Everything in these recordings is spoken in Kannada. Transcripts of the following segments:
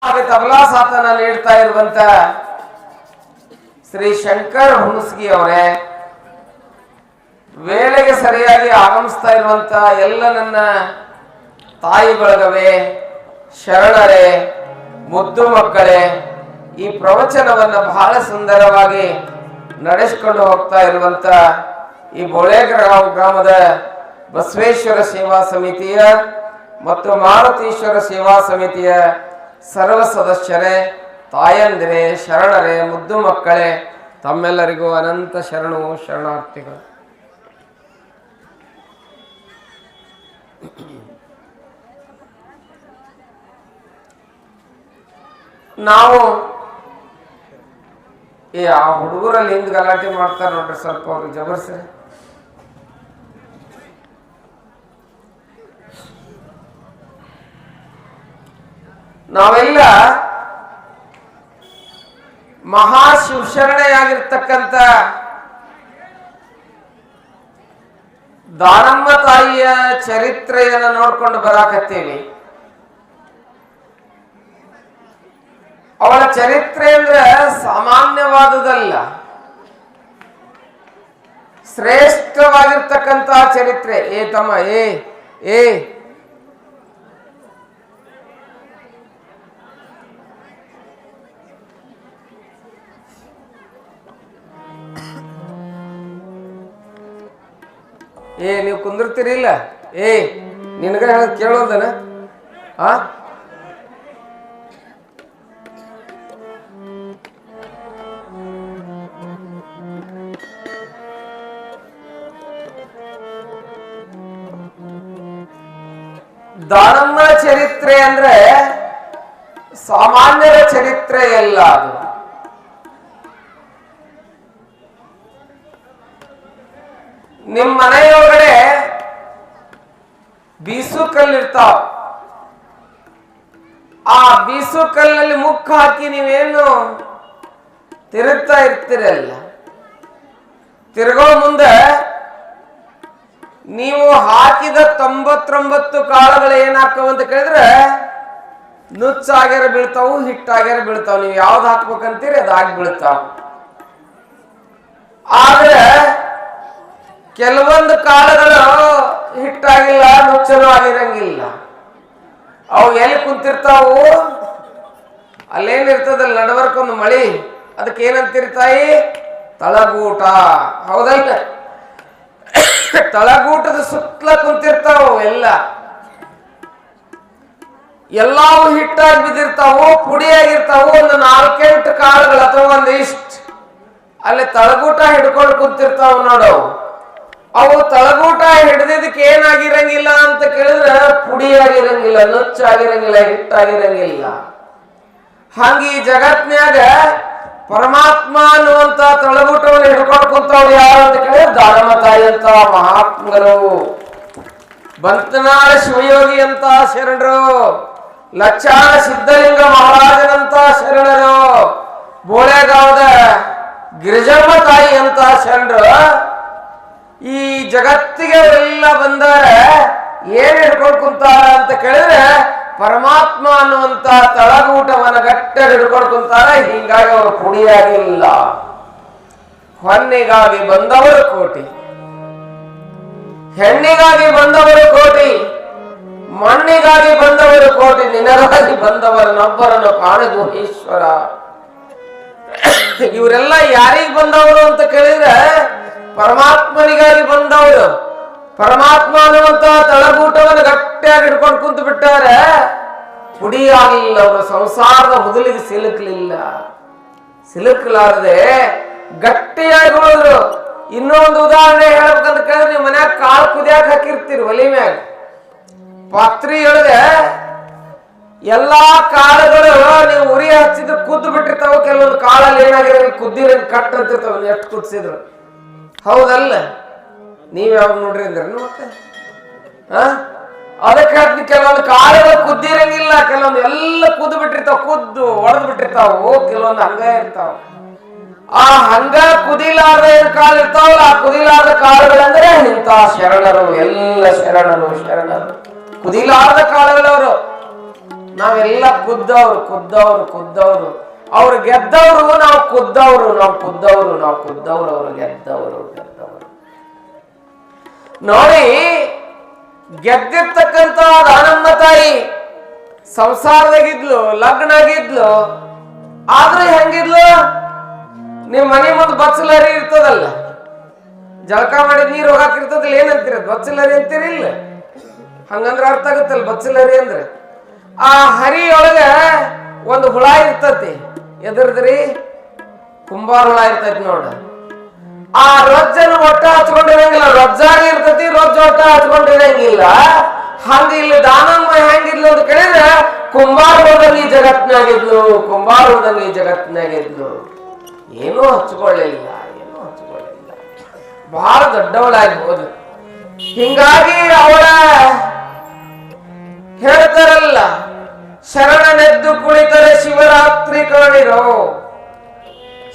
ಹಾಗೆ ತಬಲಾ ಸಾಥನ ನೀಡ್ತಾ ಇರುವಂತ ಶ್ರೀ ಶಂಕರ್ ಹುಣಸ್ಗಿ ಅವರೇ, ವೇಳೆಗೆ ಸರಿಯಾಗಿ ಆಗಮಿಸ್ತಾ ಇರುವಂತ ಎಲ್ಲ ನನ್ನ ತಾಯಿ ಬಳಗವೇ, ಶರಣರೇ, ಮುದ್ದು ಮಕ್ಕಳೇ, ಈ ಪ್ರವಚನವನ್ನ ಬಹಳ ಸುಂದರವಾಗಿ ನಡೆಸಿಕೊಂಡು ಹೋಗ್ತಾ ಇರುವಂತ ಈ ಬೋಳೆಗಾಂವ್ ಗ್ರಾಮದ ಬಸವೇಶ್ವರ ಸೇವಾ ಸಮಿತಿಯ ಮತ್ತು ಮಾರುತೀಶ್ವರ ಸೇವಾ ಸಮಿತಿಯ ಸರ್ವ ಸದಸ್ಯರೇ, ತಾಯಂದಿರೇ, ಶರಣರೇ, ಮುದ್ದು ಮಕ್ಕಳೇ, ತಮ್ಮೆಲ್ಲರಿಗೂ ಅನಂತ ಶರಣು ಶರಣಾರ್ಥಿಗಳು. ನಾವು ಆ ಹುಡುಗರಲ್ಲಿ ಹಿಂದ್ ಗಲಾಟೆ ಮಾಡ್ತಾರೆ ನೋಡ್ರಿ, ಸ್ವಲ್ಪ ಅವ್ರಿಗೆ ಜಬರ್ಸ್ರಿ. ನಾವೆಲ್ಲ ಮಹಾಶಿವಶರಣೆಯಾಗಿರ್ತಕ್ಕಂಥ ದಾನಮ್ಮ ತಾಯಿಯ ಚರಿತ್ರೆಯನ್ನು ನೋಡ್ಕೊಂಡು ಬರಾಕತ್ತೀವಿ. ಅವಳ ಚರಿತ್ರೆ ಅಂದ್ರೆ ಸಾಮಾನ್ಯವಾದುದಲ್ಲ, ಶ್ರೇಷ್ಠವಾಗಿರ್ತಕ್ಕಂಥ ಚರಿತ್ರೆ. ತಮ್ಮ ನೀವು ಕುಂದಿರ್ತೀರಿ ಇಲ್ಲ? ನಿನಗ ಹೇಳದ್ ಕೇಳೋದನ? ದಾನಮ್ಮ ಚರಿತ್ರೆ ಅಂದ್ರೆ ಸಾಮಾನ್ಯರ ಚರಿತ್ರೆ ಅಲ್ಲ. ಅದು ನಿಮ್ಮ ಮನೆಯೊಳಗಡೆ ಬೀಸು ಕಲ್ಲಿರ್ತಾವ. ಆ ಬೀಸು ಕಲ್ಲಲ್ಲಿ ಮುಕ್ಕ ಹಾಕಿ ನೀವೇನು ತಿರುಗ್ತಾ ಇರ್ತೀರಲ್ಲ, ತಿರುಗೋ ಮುಂದೆ ನೀವು ಹಾಕಿದ 99 ಕಾಳುಗಳು ಏನಾಗ್ತಾವ ಅಂತ ಕೇಳಿದ್ರೆ ನುಚ್ಚಾಗ್ಯಾರ ಬೀಳ್ತಾವು, ಹಿಟ್ಟಾಗ್ಯಾರ ಬೀಳ್ತಾವ. ನೀವು ಯಾವ್ದು ಹಾಕ್ಬೇಕಂತೀರಿ ಅದಾಗಿ ಬೀಳ್ತಾವ. ಆದ್ರೆ ಕೆಲವೊಂದು ಕಾಳುಗಳು ಹಿಟ್ಟಾಗಿಲ್ಲ, ನುಚ್ಚಲು ಆಗಿರಂಗಿಲ್ಲ. ಅವು ಎಲ್ಲಿ ಕುಂತಿರ್ತಾವು? ಅಲ್ಲೇನಿರ್ತದಲ್ಲ ನಡವರ್ಕೊಂದು ಮಳಿ, ಅದಕ್ಕೆ ಏನಂತಿರ್ತಾಯಿ? ತಳಗೂಟ. ಹೌದಲ್ಲ? ತಳಗೂಟದ ಸುತ್ತಲ ಕುಂತಿರ್ತಾವು. ಎಲ್ಲಾವು ಹಿಟ್ಟಾಗಿ ಬಿದ್ದಿರ್ತಾವು, ಪುಡಿಯಾಗಿರ್ತಾವು. ಒಂದು 4-8 ಕಾಳುಗಳು ಅಥವಾ ಒಂದಿಷ್ಟು ಅಲ್ಲಿ ತಳಗೂಟ ಹಿಡ್ಕೊಂಡು ಕುಂತಿರ್ತಾವು ನೋಡವು. ಅವು ತಳಗೂಟ ಹಿಡ್ದಿದ್ದಕ್ಕೆ ಏನಾಗಿರಂಗಿಲ್ಲ ಅಂತ ಕೇಳಿದ್ರೆ ಪುಡಿಯಾಗಿರಂಗಿಲ್ಲ, ನುಚ್ಚಾಗಿರಂಗಿಲ್ಲ, ಹಿಟ್ಟಾಗಿರಂಗಿಲ್ಲ. ಹಂಗ ಈ ಜಗತ್ನ್ಯಾಗ ಪರಮಾತ್ಮ ಅನ್ನುವಂತ ತಳಗೂಟವನ್ನು ಹಿಡ್ಕೊಂಡು ಕುಂತವ್ರು ಯಾರು ಅಂತ ಕೇಳಿದ್ರೆ ದಾನಮ್ಮ ತಾಯಿ ಅಂತ ಮಹಾತ್ಮರು, ಬಂತನಾಳ ಶಿವಯೋಗಿ ಅಂತ ಶರಣರು, ಲಕ್ಷಾಣ ಸಿದ್ಧಲಿಂಗ ಮಹಾರಾಜನಂತ ಶರಣರು, ಬೋಳೆಗಾಂವದ ಗಿರಿಜಮ್ಮ ತಾಯಿ ಅಂತ ಶರಣರು. ಈ ಜಗತ್ತಿಗೆ ಅವರೆಲ್ಲ ಬಂದರೆ ಏನ್ ಹಿಡ್ಕೊಂಡು ಕುಂತಾರ ಅಂತ ಕೇಳಿದ್ರೆ ಪರಮಾತ್ಮ ಅನ್ನುವಂತ ತಳಗೂಟವನ್ನ ಗಟ್ಟ ಹಿಡ್ಕೊಂಡು ಕುಂತಾರ. ಹೀಗಾಗಿ ಅವರು ಪುಡಿಯಾಗಿಲ್ಲ. ಹೊನ್ನಿಗಾಗಿ ಬಂದವರು ಕೋಟಿ, ಹೆಣ್ಣಿಗಾಗಿ ಬಂದವರು ಕೋಟಿ, ಮಣ್ಣಿಗಾಗಿ ಬಂದವರು ಕೋಟಿ, ನಿನಗಾಗಿ ಬಂದವರನ್ನೊಬ್ಬರನ್ನು ಕಾಣುದು ಈಶ್ವರ. ಇವರೆಲ್ಲ ಯಾರಿಗೆ ಬಂದವರು ಅಂತ ಕೇಳಿದ್ರೆ ಪರಮಾತ್ಮನಿಗಾಗಿ ಬಂದವರು. ಪರಮಾತ್ಮ ಅನ್ನುವಂತ ತಳಗೂಟವನ್ನು ಗಟ್ಟಿಯಾಗಿ ಹಿಡ್ಕೊಂಡು ಕುಂತು ಬಿಟ್ಟಾರೆ. ಪುಡಿಯಾಗಲಿಲ್ಲ, ಅವರು ಸಂಸಾರದ ಹುದಲಿಗೆ ಸಿಲುಕಲಿಲ್ಲ. ಸಿಲುಕಲಾರದೆ ಗಟ್ಟಿಯಾಗಿ ಹೋದ್ರು. ಇನ್ನೊಂದು ಉದಾಹರಣೆ ಹೇಳ್ಬೇಕಂತ ಕೇಳಿದ್ರೆ, ನೀವು ಮನ್ಯಾಗ ಕಾಳು ಕುದಿಯಾಕ ಹಾಕಿರ್ತೀರಿ ಒಲಿ ಮ್ಯಾಗ, ಪಾತ್ರಿ ಒಳಗೆ ಎಲ್ಲಾ ಕಾಳುಗಳು ನೀವು ಉರಿ ಹಚ್ಚಿದ್ರೆ ಕುದ್ದು ಬಿಟ್ಟಿರ್ತಾವ. ಕೆಲವೊಂದು ಕಾಳಲ್ಲಿ ಏನಾಗಿರೋ ಕುದ್ದಿರ ಕಟ್ ಅಂತಿರ್ತಾವ, ಎಷ್ಟು ಕುದಿಸಿದ್ರು. ಹೌದಲ್ಲ? ನೀವ್ ಯಾವಾಗ ನೋಡ್ರಿ ಅಂದ್ರೆ ಮತ್ತೆ ಅದಕ್ಕೆ ಹೇಳ್ತೀನಿ, ಕೆಲವೊಂದು ಕಾಳುಗಳು ಕುದ್ದಿರಂಗಿಲ್ಲ, ಕೆಲವೊಂದು ಎಲ್ಲ ಕುದ್ದು ಬಿಟ್ಟಿರ್ತಾವ, ಕುದ್ದು ಒಡೆದು ಬಿಟ್ಟಿರ್ತಾವು, ಕೆಲವೊಂದು ಹಂಗ ಇರ್ತಾವ. ಆ ಹಂಗ ಕುದಿಲಾರದ ಏನ್ ಕಾಳು ಇರ್ತಾವಲ್ಲ, ಆ ಕುದಿಲಾರದ ಕಾಳುಗಳಂದ್ರೆ ಇಂಥ ಶರಣರು, ಎಲ್ಲ ಶರಣರು. ಕುದಿಲಾರದ ಕಾಳುಗಳವರು ನಾವೆಲ್ಲ ಕುದ್ದವ್ರು ಕುದ್ದವ್ರು ಕುದ್ದವ್ರು. ಅವ್ರು ಗೆದ್ದವರು, ನಾವು ಕುದ್ದವ್ರು, ನಾವು ಕುದ್ದವ್ರು, ನಾವು ಕುದ್ದವ್ರು, ಅವರು ಗೆದ್ದವರು ಗೆದ್ದವರು. ನೋಡಿ, ಗೆದ್ದಿರ್ತಕ್ಕಂಥ ದಾನಮ್ಮ ತಾಯಿ ಸಂಸಾರದಾಗಿದ್ಲು, ಲಗ್ನ ಆಗಿದ್ಲು. ಆದ್ರೆ ಹೆಂಗಿದ್ಲು? ನಿಮ್ ಮನೆ ಮುಂದೆ ಬಚ್ಚಲರಿ ಇರ್ತದಲ್ಲ, ಜಳಕ ಮಾಡಿ ನೀರು ಹೋಗಾಕಿರ್ತದಲ್ಲ, ಏನಂತೀರ? ಬಚ್ಚಲರಿ ಅಂತೀರಿಲ್ಲ? ಹಂಗಂದ್ರೆ ಅರ್ಥ ಆಗುತ್ತಲ್ಲ ಬಚ್ಚಲರಿ ಅಂದ್ರೆ. ಆ ಹರಿಯೊಳಗ ಒಂದು ಹುಳ ಇರ್ತತಿ. ಎದ್ರದ್ರಿ? ಕುಂಬಾರ ಹುಳ ಇರ್ತೈತಿ ನೋಡ. ಆ ರೊಜ್ಜನ್ನು ಒಟ್ಟ ಹಚ್ಕೊಂಡಿರಂಗಿಲ್ಲ, ರೊಜ್ಜಾಗಿ ಇರ್ತತಿ, ರೊಜ್ಜ ಒಟ್ಟ ಹಚ್ಕೊಂಡಿರಂಗಿಲ್ಲ. ಹಂಗ ಇಲ್ಲಿ ದಾನಮ್ಮ ಹೆಂಗಿದ್ಲು ಅಂತ ಕೇಳಿದ್ರೆ, ಕುಂಬಾರ ಹೋದಂಗ ಈ ಜಗತ್ನಾಗಿದ್ಲು, ಕುಂಬಾರ ಹೋದಂಗ ಈ ಜಗತ್ನಾಗಿದ್ಲು. ಏನೂ ಹಚ್ಕೊಳ್ಳಿಲ್ಲ, ಏನೂ ಹಚ್ಕೊಳ್ಳಿಲ್ಲ, ಬಹಳ ದೊಡ್ಡವಳಾಗಿ ಹೋದ್ಲು. ಹಿಂಗಾಗಿ ಅವಳ ಹೇಳ್ತಾರಲ್ಲ, ಶರಣನೆದ್ದು ಕುಳಿತರೆ ಶಿವರಾತ್ರಿ ಕಾಣಿರೋ,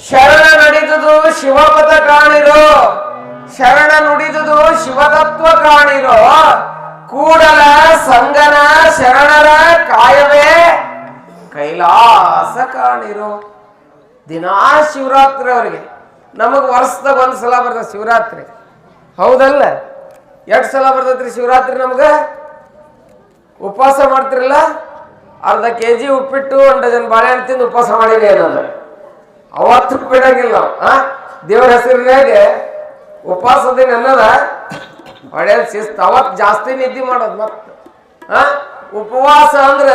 ಶರಣ ನಡೆದುದು ಶಿವಪಥ ಕಾಣಿರೋ, ಶರಣ ನುಡಿದುದು ಶಿವತತ್ವ ಕಾಣಿರೋ, ಕೂಡಲ ಸಂಗನ ಶರಣರ ಕಾಯವೇ ಕೈಲಾಸ ಕಾಣಿರೋ. ದಿನಾ ಶಿವರಾತ್ರಿ ಅವ್ರಿಗೆ. ನಮಗ್ ವರ್ಷದಾಗ ಒಂದ್ಸಲ ಬರ್ತದೆ ಶಿವರಾತ್ರಿ, ಹೌದಲ್ಲ? ಎಷ್ಟು ಸಲ ಬರ್ತೈತ್ರಿ ಶಿವರಾತ್ರಿ? ನಮ್ಗ ಉಪವಾಸ ಮಾಡ್ತಿರಲ್ಲ, ಅರ್ಧ KG ಉಪ್ಪಿಟ್ಟು, 1 ಡಜನ್ ಬಾಳೆಹಣ್ಣು ತಿಂದು ಉಪವಾಸ ಮಾಡಿರಿ ಅನ್ನೋದು. ಅವತ್ತು ಬಿಡಂಗಿಲ್ಲ ನಾವು. ದೇವರ ಹೆಸರಿನಾಗೆ ಉಪವಾಸದೇನು ಅನ್ನೋದ ಒಳ್ಳೆ ಶಿಸ್ತು. ಅವತ್ತು ಜಾಸ್ತಿ ನಿದ್ದೆ ಮಾಡೋದು. ಮತ್ತೆ ಉಪವಾಸ ಅಂದ್ರೆ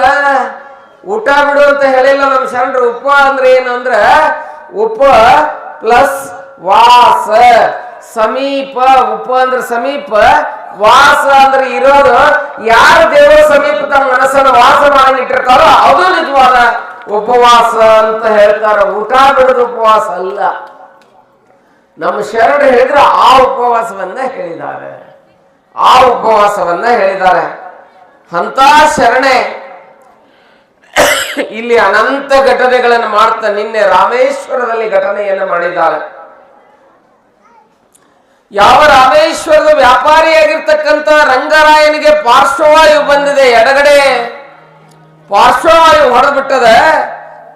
ಊಟ ಬಿಡು ಅಂತ ಹೇಳಿಲ್ಲ ನಮ್ಮ ಶರಣರು. ಉಪ ಅಂದ್ರೆ ಏನಂದ್ರ ಉಪ ಪ್ಲಸ್ ವಾಸ, ಸಮೀಪ. ಉಪ ಅಂದ್ರೆ ಸಮೀಪ, ವಾಸ ಅಂದ್ರೆ ಇರೋದು. ಯಾರು ದೇವರ ಸಮೀಪ ತಮ್ಮ ಮನಸ್ಸನ್ನು ವಾಸ ಮಾಡಿಟ್ಟಿರ್ತಾರೋ ಅದು ನಿಜವಾದ ಉಪವಾಸ ಅಂತ ಹೇಳ್ತಾರ. ಊಟ ಬಿಡೋದು ಉಪವಾಸ ಅಲ್ಲ. ನಮ್ಮ ಶರಣರು ಹೇಳಿದ್ರೆ ಆ ಉಪವಾಸವನ್ನ ಹೇಳಿದ್ದಾರೆ, ಆ ಉಪವಾಸವನ್ನ ಹೇಳಿದ್ದಾರೆ. ಅಂತ ಶರಣೆ ಇಲ್ಲಿ ಅನಂತ ಘಟನೆಗಳನ್ನು ಮಾಡ್ತಾ ನಿನ್ನೆ ರಾಮೇಶ್ವರದಲ್ಲಿ ಘಟನೆಯನ್ನು ಮಾಡಿದ್ದಾರೆ. ಯಾವ ರಾಮೇಶ್ವರದ ವ್ಯಾಪಾರಿಯಾಗಿರ್ತಕ್ಕಂಥ ರಂಗರಾಯನಿಗೆ ಪಾರ್ಶ್ವವಾಯು ಬಂದಿದೆ. ಎಡಗಡೆ ಪಾರ್ಶ್ವವಾಯು ಹೊಡೆದ್ಬಿಟ್ಟದ.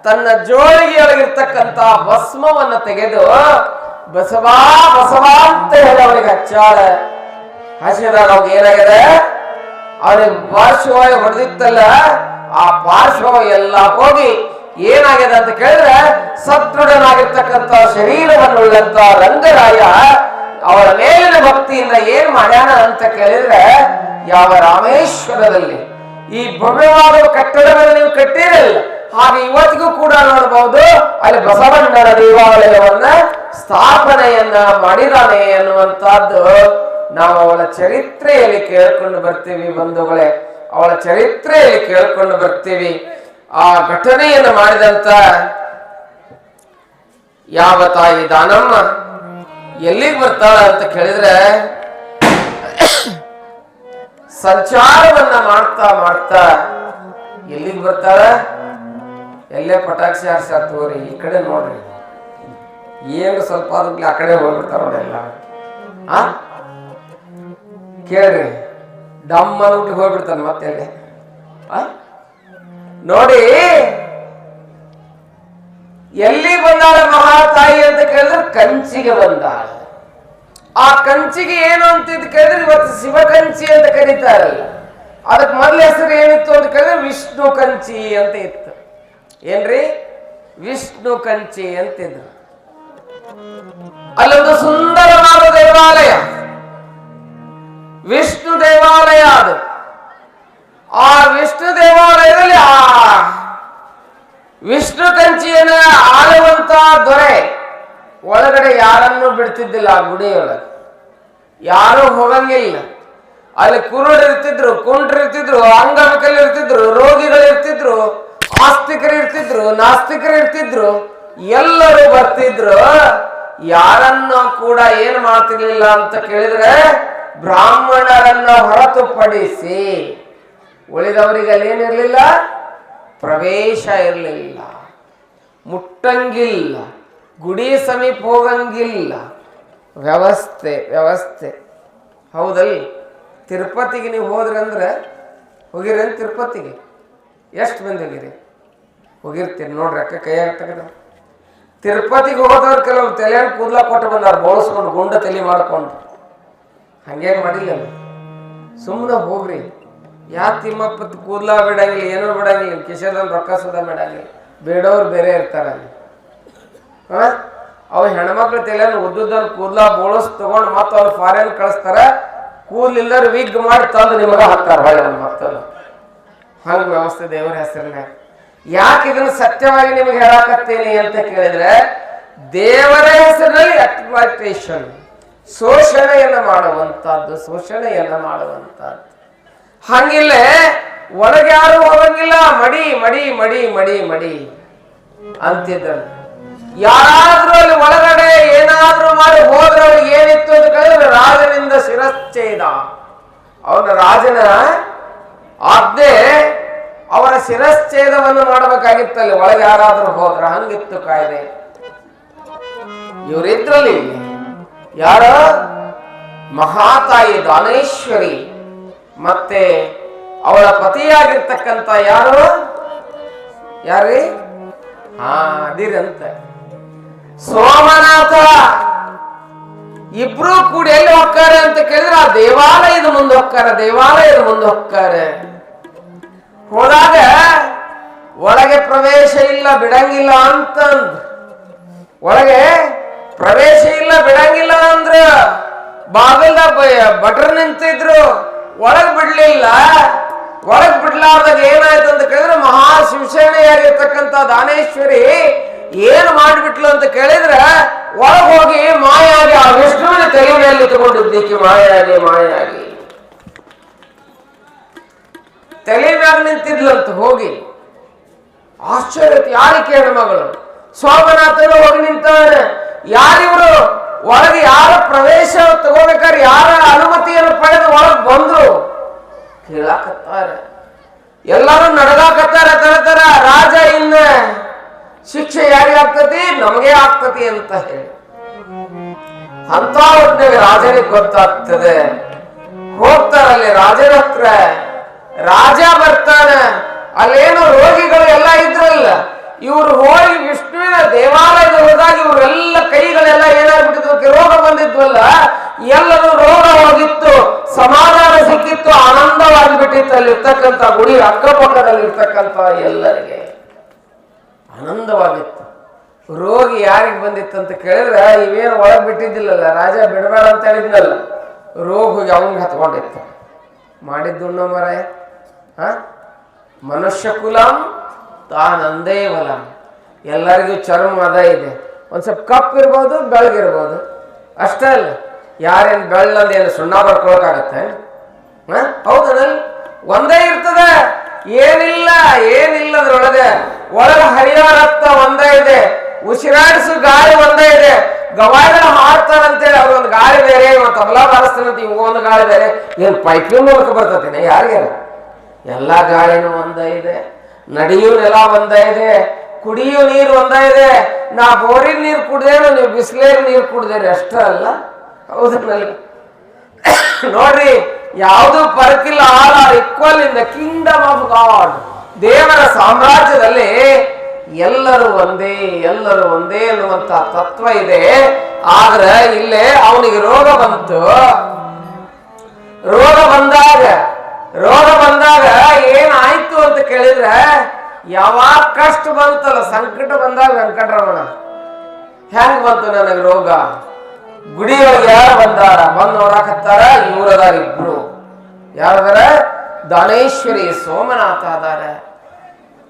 ತನ್ನ ಜೋಳಿಗೆಯೊಳಗಿರ್ತಕ್ಕಂಥ ಭಸ್ಮವನ್ನ ತೆಗೆದು ಬಸವಾ ಬಸವಾ ಅಂತ ಹೇಳಿ ಅವನಿಗೆ ಹಚ್ಚಾಳ. ಹಚ್ಚಿದಾಗ ಅವಾಗ ಏನಾಗಿದೆ? ಅವನಿಗೆ ಪಾರ್ಶ್ವವಾಯು ಹೊಡೆದಿತ್ತಲ್ಲ, ಆ ಪಾರ್ಶ್ವವಾಯು ಎಲ್ಲ ಹೋಗಿ ಏನಾಗಿದೆ ಅಂತ ಕೇಳಿದ್ರೆ, ಸದೃಢನಾಗಿರ್ತಕ್ಕಂಥ ಶರೀರವನ್ನುಳ್ಳಂತ ರಂಗರಾಯ ಅವರ ಮೇಲಿನ ಭಕ್ತಿಯಿಂದ ಏನ್ ಮಾಡ್ಯಾನ ಅಂತ ಕೇಳಿದ್ರೆ, ಯಾವ ರಾಮೇಶ್ವರದಲ್ಲಿ ಈ ಭವ್ಯವಾದ ಕಟ್ಟಡವನ್ನು ನೀವು ಕಟ್ಟಿರಲ್ಲ, ಹಾಗೆ ಇವತ್ತಿಗೂ ಕೂಡ ನೋಡಬಹುದು ಅಲ್ಲಿ ಬಸವಣ್ಣನ ದೇವಾಲಯವನ್ನ ಸ್ಥಾಪನೆಯನ್ನ ಮಾಡಿದಾನೆ ಅನ್ನುವಂತಹದ್ದು ನಾವು ಅವಳ ಚರಿತ್ರೆಯಲ್ಲಿ ಕೇಳ್ಕೊಂಡು ಬರ್ತೀವಿ ಬಂಧುಗಳೇ. ಅವಳ ಚರಿತ್ರೆಯಲ್ಲಿ ಕೇಳ್ಕೊಂಡು ಬರ್ತೀವಿ. ಆ ಘಟನೆಯನ್ನು ಮಾಡಿದಂತ ಯಾವ ತಾಯಿ ದಾನಮ್ಮ ಎಲ್ಲಿಗೆ ಬರ್ತಾಳ ಅಂತ ಕೇಳಿದ್ರೆ, ಸಂಚಾರವನ್ನ ಮಾಡ್ತಾ ಮಾಡ್ತಾ ಎಲ್ಲಿಗೆ ಬರ್ತಾಳ? ಎಲ್ಲೇ ಪಟಾಕ್ಷಿ ಹಾರ್ಸ ತೋರಿ ಈ ಕಡೆ ನೋಡ್ರಿ, ಏನು ಸ್ವಲ್ಪ ಆದ್ಮೇಲೆ ಆ ಕಡೆ ಹೋಗ್ಬಿಡ್ತಾರ ಅವರೆಲ್ಲ. ಕೇಳ್ರಿ, ಡಮ್ಮ ಊಟಿಗೆ ಹೋಗ್ಬಿಡ್ತಾನೆ ಮತ್ತೆ ನೋಡಿ. ಎಲ್ಲಿ ಬಂದಾಳ ಮಹಾತಾಯಿ ಅಂತ ಕೇಳಿದ್ರೆ ಕಂಚಿಗೆ ಬಂದಾಳ. ಆ ಕಂಚಿಗೆ ಏನು ಅಂತ ಕೇಳಿದ್ರೆ ಇವತ್ತು ಶಿವಕಂಚಿ ಅಂತ ಕರೀತಾರಲ್ಲ, ಅದಕ್ಕೆ ಮೊದಲ ಹೆಸರು ಏನಿತ್ತು ಅಂತ ಕೇಳಿದ್ರೆ ವಿಷ್ಣು ಕಂಚಿ ಅಂತ ಇತ್ತು. ಏನ್ರಿ? ವಿಷ್ಣು ಕಂಚಿ ಅಂತಿದ್ರು. ಅಲ್ಲೊಂದು ಸುಂದರವಾದ ದೇವಾಲಯ, ವಿಷ್ಣು ದೇವಾಲಯ. ಅದು ಆ ವಿಷ್ಣು ದೇವಾಲಯದಲ್ಲಿ ಆ ವಿಷ್ಣು ಕಂಚಿಯನ್ನ ಆಳುವಂತ ದೊರೆ ಒಳಗಡೆ ಯಾರನ್ನು ಬಿಡ್ತಿದ್ದಿಲ್ಲ. ಆ ಗುಡಿಯೊಳಗೆ ಯಾರು ಹೋಗಂಗಿಲ್ಲ. ಅಲ್ಲಿ ಕುರುಡರಿರ್ತಿದ್ರು, ಕುಂಡ್ರಿರ್ತಿದ್ರು, ಅಂಗವಿಕಲರಿರ್ತಿದ್ರು, ರೋಗಿಗಳಿರ್ತಿದ್ರು, ಆಸ್ತಿಕರು ಇರ್ತಿದ್ರು, ನಾಸ್ತಿಕರು ಇರ್ತಿದ್ರು, ಎಲ್ಲರೂ ಬರ್ತಿದ್ರು. ಯಾರನ್ನು ಕೂಡ ಏನ್ ಮಾಡ್ತಿರ್ಲಿಲ್ಲ ಅಂತ ಕೇಳಿದ್ರೆ, ಬ್ರಾಹ್ಮಣರನ್ನ ಹೊರತುಪಡಿಸಿ ಉಳಿದವರಿಗೆ ಅಲ್ಲೇನಿರ್ಲಿಲ್ಲ, ಪ್ರವೇಶ ಇರಲಿಲ್ಲ, ಮುಟ್ಟಂಗಿಲ್ಲ, ಗುಡಿ ಸಮೀಪ ಹೋಗಂಗಿಲ್ಲ. ವ್ಯವಸ್ಥೆ ವ್ಯವಸ್ಥೆ ಹೌದಲ್ಲ. ತಿರುಪತಿಗೆ ನೀವು ಹೋದ್ರಿ ಅಂದ್ರೆ, ಹೋಗಿರೇನು ತಿರುಪತಿಗೆ? ಎಷ್ಟು ಮಂದಿ ಹೋಗಿರಿ? ಹೋಗಿರ್ತೀರಿ ನೋಡ್ರಿ, ಅಕ್ಕ ಕೈಯಾಗ ತೆಗೆದ. ತಿರುಪತಿಗೆ ಹೋದವ್ರು ಕೆಲವ್ರು ತಲೆಯನ್ನು ಕೂದಲ ಕೊಟ್ಟು ಬಂದಾರ, ಬೋಳಿಸ್ಕೊಂಡು ಗುಂಡ ತಲೆ ಮಾಡ್ಕೊಂಡು. ಹಂಗೇನು ಮಾಡಿಲ್ಲ, ಸುಮ್ಮನೆ ಹೋಗ್ರಿ. ಯಾ ತಿಮ್ಮಪ್ಪ ಕೂದಲ ಬಿಡಂಗಿಲ್ಲ, ಏನೂ ಬಿಡಂಗಿಲ್ಲ, ಕಿಶದಲ್ಲಿ ರೊಕ್ಕ ಸುದ ಬಿಡಂಗಿಲ್ಲ. ಬೇಡವ್ರು ಬೇರೆ ಇರ್ತಾರ ಅಲ್ಲಿ. ಅವ್ ಹೆಣ್ಮಕ್ಳು ತಲೆಯನ್ನು ಉದ್ದುದನ್ನು ಕೂದಲ ಬೋಳಸ್ ತಗೊಂಡು ಮತ್ತೆ ಅವ್ರು ಫಾರಿನ್ ಕಳಿಸ್ತಾರ. ಕೂದಲಿಲ್ಲರು ವಿಗ್ ಮಾಡಿ ತಂದು ನಿಮಗ ಹಾಕ್ತಾರ ಹೊಳೆ ಮಕ್ಕಳು. ಹಂಗ ವ್ಯವಸ್ಥೆ ದೇವರ ಹೆಸರನ್ನ. ಯಾಕೆ ಇದನ್ನು ಸತ್ಯವಾಗಿ ನಿಮಗೆ ಹೇಳಾಕತ್ತೇನೆ ಅಂತ ಕೇಳಿದ್ರೆ, ದೇವರ ಹೆಸರಿನಲ್ಲಿ ಎಕ್ಸ್ಪ್ಲಾಯ್ಟೇಷನ್, ಶೋಷಣೆಯನ್ನ ಮಾಡುವಂತಹದ್ದು, ಶೋಷಣೆಯನ್ನ ಮಾಡುವಂತಹದ್ದು. ಹಂಗಿಲ್ಲೇ ಒಳಗೆ ಯಾರು ಹೋಗಂಗಿಲ್ಲ, ಮಡಿ ಮಡಿ ಮಡಿ ಮಡಿ ಮಡಿ ಅಂತಿದ್ರು. ಯಾರಾದ್ರೂ ಅಲ್ಲಿ ಒಳಗಡೆ ಏನಾದ್ರೂ ಮಾಡಿ ಹೋದ್ರೆ ಅವ್ರಿಗೆ ಏನಿತ್ತು ಅಂತ ಕೇಳಿದ್ರೆ ರಾಜನಿಂದ ಶಿರಚ್ಛೇದ. ಅವನ ರಾಜನ ಆಜ್ಞೆ ಅವರ ಶಿರಚ್ಛೇದವನ್ನು ಮಾಡಬೇಕಾಗಿತ್ತಲ್ಲಿ ಒಳಗೆ ಯಾರಾದ್ರೂ ಹೋದ್ರ. ಹಂಗಿತ್ತು ಕಾಯ್ದೆ. ಇವರಿದ್ರಲ್ಲಿ ಯಾರ ಮಹಾತಾಯಿ ದಾನೇಶ್ವರಿ ಮತ್ತೆ ಅವಳ ಪತಿಯಾಗಿರ್ತಕ್ಕಂಥ ಯಾರ್ರಿ? ಅದಿರಂತ ಸೋಮನಾಥ. ಇಬ್ರು ಕೂಡಿ ಎಲ್ಲಿ ಹೋಗ್ತಾರೆ ಅಂತ ಕೇಳಿದ್ರೆ ಆ ದೇವಾಲಯದ ಮುಂದೆ ಹೋಗ್ತಾರೆ. ದೇವಾಲಯದ ಮುಂದೆ ಹೋಗ್ತಾರೆ. ಹೋದಾಗ ಒಳಗೆ ಪ್ರವೇಶ ಇಲ್ಲ ಬಿಡಂಗಿಲ್ಲ ಅಂತಂದ್, ಒಳಗೆ ಪ್ರವೇಶ ಇಲ್ಲ ಬಿಡಂಗಿಲ್ಲ ಅಂದ್ರ ಬಾಗಿಲ್ದಾಗ ಭಟ್ರು ನಿಂತಿದ್ರು. ಒಳಗ್ ಬಿಡ್ಲಿಲ್ಲ. ಒಳಗ್ ಬಿಡ್ಲಾರ್ದಾಗ ಏನಾಯ್ತು ಅಂತ ಕೇಳಿದ್ರೆ ಮಹಾ ಶಿವಸೇನೆಯಾಗಿರ್ತಕ್ಕಂಥ ದಾನೇಶ್ವರಿ ಏನ್ ಮಾಡ್ಬಿಟ್ಲು ಅಂತ ಕೇಳಿದ್ರೆ ಒಳಗ್ ಹೋಗಿ ಮಾಯಾಗಿ ಆ ವಿಷ್ಣುವಿನ ತಲೆ ಮೇಲೆ ತಗೊಂಡಿದ್ದಕ್ಕೆ ಮಾಯಾಗಿ ತಲೆ ಮ್ಯಾಗ ನಿಂತಿದ್ಲಂತ. ಹೋಗಿ ಆಶ್ಚರ್ಯ, ಯಾರಿಗೆ ಹೆಣ್ಮಗಳು? ಸೋಮನಾಥನ ಹೋಗಿ ನಿಂತಾನೆ. ಯಾರಿವರು? ಒಳಗೆ ಯಾರ ಪ್ರವೇಶ ತಗೋಬೇಕಾದ್ರೆ ಯಾರ ಅನುಮತಿಯನ್ನು ಪಡೆದು ಒಳಗ್ ಬಂದ್ರು ಕೇಳಾಕತ್ತಾರ. ಎಲ್ಲರೂ ನಡಗಾಕತ್ತಾರ ತರ. ರಾಜ ಇನ್ನ ಶಿಕ್ಷೆ ಯಾರಿಗೆ ಆಗ್ತತಿ? ನಮಗೆ ಆಗ್ತತಿ ಅಂತ ಹೇಳಿ ಅಂತ ಹೊತ್ತಿಗೆ ರಾಜನಿಗೆ ಗೊತ್ತಾಗ್ತದೆ. ಹೋಗ್ತಾರಲ್ಲಿ ರಾಜನ ಹತ್ರ. ರಾಜ ಬರ್ತಾನೆ. ಅಲ್ಲೇನು ರೋಗಿಗಳು ಎಲ್ಲ ಇದ್ರಲ್ಲ, ಇವ್ರು ಹೋಗಿ ವಿಷ್ಣುವಿನ ದೇವಾಲಯದ ಹೋದಾಗ ಇವರೆಲ್ಲ ಕೈಗಳೆಲ್ಲ ಏನಾಗ್ಬಿಟ್ಟಿದ್ವು, ರೋಗ ಬಂದಿದ್ವಲ್ಲ, ಎಲ್ಲರೂ ರೋಗ ಹೋಗಿತ್ತು, ಸಮಾಧಾನ ಸಿಕ್ಕಿತ್ತು, ಆನಂದವಾಗಿ ಬಿಟ್ಟಿತ್ತು. ಅಲ್ಲಿರ್ತಕ್ಕಂಥ ಗುಡಿ ಅಕ್ಕಪಕ್ಕದಲ್ಲಿ ಇರ್ತಕ್ಕಂಥ ಎಲ್ಲರಿಗೆ ಆನಂದವಾಗಿತ್ತು. ರೋಗಿ ಯಾರಿಗೆ ಬಂದಿತ್ತು ಅಂತ ಕೇಳಿದ್ರೆ ಇವೇನು ಒಳಗೆ ಬಿಟ್ಟಿದ್ದಿಲ್ಲಲ್ಲ, ರಾಜ ಬಿಡಬೇಡ ಅಂತ ಹೇಳಿದ್ನಲ್ಲ, ರೋಗ ಹೋಗಿ ಅವನಿಗೆ ಹತ್ಕೊಂಡಿತ್ತು. ಮಾಡಿದ್ದುಣ್ಣೋ ಮರಾಯ. ಮನುಷ್ಯ ಕುಲಂ ತಾನಂದೇವಲಂ. ಎಲ್ಲರಿಗೂ ಚರ್ಮ ಅದ ಇದೆ. ಒಂದ್ ಸ್ವಲ್ಪ ಕಪ್ ಇರ್ಬೋದು, ಬೆಳಗಿರ್ಬೋದು, ಅಷ್ಟೇ ಅಲ್ಲ. ಯಾರೇನು ಬೆಳ್ಳಂದೇನು ಸುಣ್ಣ ಬರ್ಕೊಳಕಾಗತ್ತೆ? ಹೌದನಲ್ಲಿ ಒಂದೇ ಇರ್ತದೆ. ಏನಿಲ್ಲ ಅದ್ರೊಳಗೆ. ಒಳಗೆ ಹರಿಯೋ ರಕ್ತ ಒಂದೇ ಇದೆ, ಉಸಿರಾಡಿಸು ಗಾಳಿ ಒಂದೇ ಇದೆ. ಗವಾಯಿಗಳು ಹಾಡ್ತಾರಂತೇಳಿ ಅವ್ರೊಂದು ಗಾಳಿ ಬೇರೆ, ತಬಲಾ ಬಾರಿಸ್ತಾರಂತ ಒಂದು ಗಾಳಿ ಬೇರೆ. ಏನ್ ಪೈಪಿನ ಮೂಲಕ ಬರ್ತತೇನೆ ಯಾರಿಗಾರ? ಎಲ್ಲ ಗಾಳಿನೂ ಒಂದೇ ಇದೆ. ನಡೆಯೂ ನೆಲ ಒಂದೇ ಇದೆ. ಕುಡಿಯೋ ನೀರು ಒಂದೇ ಇದೆ. ನಾ ಬೋರಿನ ನೀರು ಕುಡ್ದೇನು, ನೀವು ಬಿಸಿಲೇರಿ ನೀರು ಕುಡ್ದೇರಿ, ಅಷ್ಟೇ ಅಲ್ಲ. ಹೌದನಲ್ಲಿ ನೋಡ್ರಿ, ಯಾವುದು ಪರಕಿಲ್ಲ. All are equal in the kingdom of God. ದೇವರ ಸಾಮ್ರಾಜ್ಯದಲ್ಲಿ ಎಲ್ಲರೂ ಒಂದೇ ಅನ್ನುವಂತ ತತ್ವ ಇದೆ. ಆದ್ರೆ ಇಲ್ಲೇ ಅವನಿಗೆ ರೋಗ ಬಂತು. ರೋಗ ಬಂದಾಗ ಏನಾಯ್ತು ಅಂತ ಕೇಳಿದ್ರೆ, ಯಾವಾಗ ಕಷ್ಟ ಬಂತಲ್ಲ, ಸಂಕಟ ಬಂದಾಗ ವೆಂಕಟರಮಣ ಹೆಂಗ್ ಬಂತು ನನಗೆ ರೋಗ? ಗುಡಿಯೊಳಗೆ ಯಾರು ಬಂದಾರ? ಬಂದು ನೋಡಾಕತ್ತಾರ. ಇವರದಾರ ಇಬ್ರು. ಯಾರದಾರ? ದಾನೇಶ್ವರಿ, ಸೋಮನಾಥ ಅದಾರ.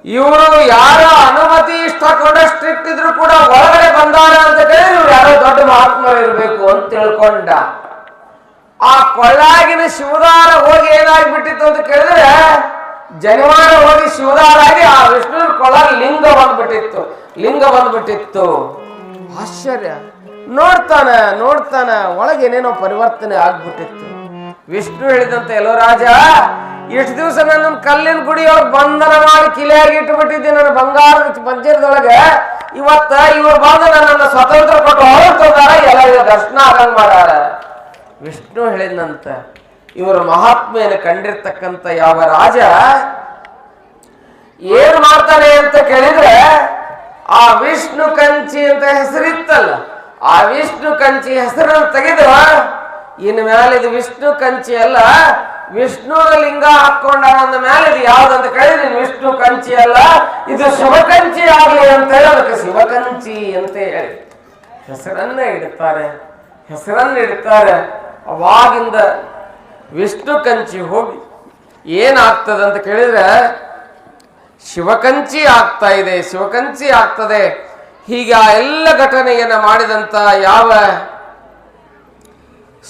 ಇವರು ಯಾರ ಅನುಮತಿ ಇಷ್ಟ ಕೊಂಡ ಸ್ಟ್ರಿಕ್ಟ್ ಇದ್ರು ಕೂಡ ಒಳಗಡೆ ಬಂದಾರ ಅಂತ ಕೇಳಿ ಇವ್ರು ಯಾರೋ ದೊಡ್ಡ ಮಹಾತ್ಮರು ಇರ್ಬೇಕು ಅಂತ ತಿಳ್ಕೊಂಡ. ಆ ಕೊಳ್ಳಾಗಿನ ಶಿವದಾರ ಹೋಗಿ ಏನಾಗ್ಬಿಟ್ಟಿತ್ತು ಅಂತ ಕೇಳಿದ್ರೆ, ಜನಿವಾರ ಹೋಗಿ ಶಿವದಾರ ಆಗಿ ಆ ವಿಷ್ಣು ಕೊಳ್ಳ ಲಿಂಗ ಬಂದ್ಬಿಟ್ಟಿತ್ತು. ಆಶ್ಚರ್ಯ. ನೋಡ್ತಾನ ಒಳಗೇನೇನೋ ಪರಿವರ್ತನೆ ಆಗ್ಬಿಟ್ಟಿತ್ತು. ವಿಷ್ಣು ಹೇಳಿದಂತೆ, ಎಲ್ಲೋ ರಾಜ, ಇಷ್ಟು ದಿವಸ ನನ್ನ ಕಲ್ಲಿನ ಗುಡಿಯೊಳಗೆ ಬಂಧನ ಮಾಡಿ ಕಿಲೆಯಾಗಿ ಇಟ್ಟುಬಿಟ್ಟಿದ್ದೆ ನನ್ನ ಬಂಗಾರದ ಪಂಜರದೊಳಗೆ. ಇವತ್ತ ಇವ್ರು ಬಂದು ನನ್ನನ್ನು ಸ್ವತಂತ್ರ ಕೊಟ್ಟು ಹೊರಟೋದಾರ, ಎಲ್ಲ ದರ್ಶನ ಆಗಂಗ್ ಮಾಡ್ಯಾರ. ವಿಷ್ಣು ಹೇಳಿದಂತ, ಇವರು ಮಹಾತ್ಮೆಯನ್ನು ಕಂಡಿರ್ತಕ್ಕಂಥ ಯಾವ ರಾಜ ಏನ್ ಮಾಡ್ತಾನೆ ಅಂತ ಕೇಳಿದ್ರೆ ಆ ವಿಷ್ಣು ಕಂಚಿ ಅಂತ ಹೆಸರಿತ್ತಲ್ಲ, ಆ ವಿಷ್ಣು ಕಂಚಿ ಹೆಸರನ್ನು ತೆಗೆದು ಇನ್ ಮೇಲೆ ಇದು ವಿಷ್ಣು ಕಂಚಿ ಅಲ್ಲ, ವಿಷ್ಣುನ ಲಿಂಗ ಹಾಕೊಂಡ ಅಂದ ಮೇಲೆ ಇದು ಯಾವ್ದಂತ ಕೇಳಿದ್ರೆ ವಿಷ್ಣು ಕಂಚಿ ಅಲ್ಲ, ಇದು ಶಿವಕಂಚಿ ಆಗ್ಲಿ ಅಂತ ಹೇಳಿ ಅದಕ್ಕೆ ಶಿವಕಂಚಿ ಅಂತ ಹೇಳಿ ಹೆಸರನ್ನ ಇಡ್ತಾರೆ. ಅವಾಗಿಂದ ವಿಷ್ಣು ಕಂಚಿ ಹೋಗಿ ಏನಾಗ್ತದಂತ ಕೇಳಿದ್ರೆ ಶಿವಕಂಚಿ ಆಗ್ತಾ ಇದೆ, ಶಿವಕಂಚಿ ಆಗ್ತದೆ. ಹೀಗೆ ಆ ಎಲ್ಲ ಘಟನೆಯನ್ನ ಮಾಡಿದಂತ ಯಾವ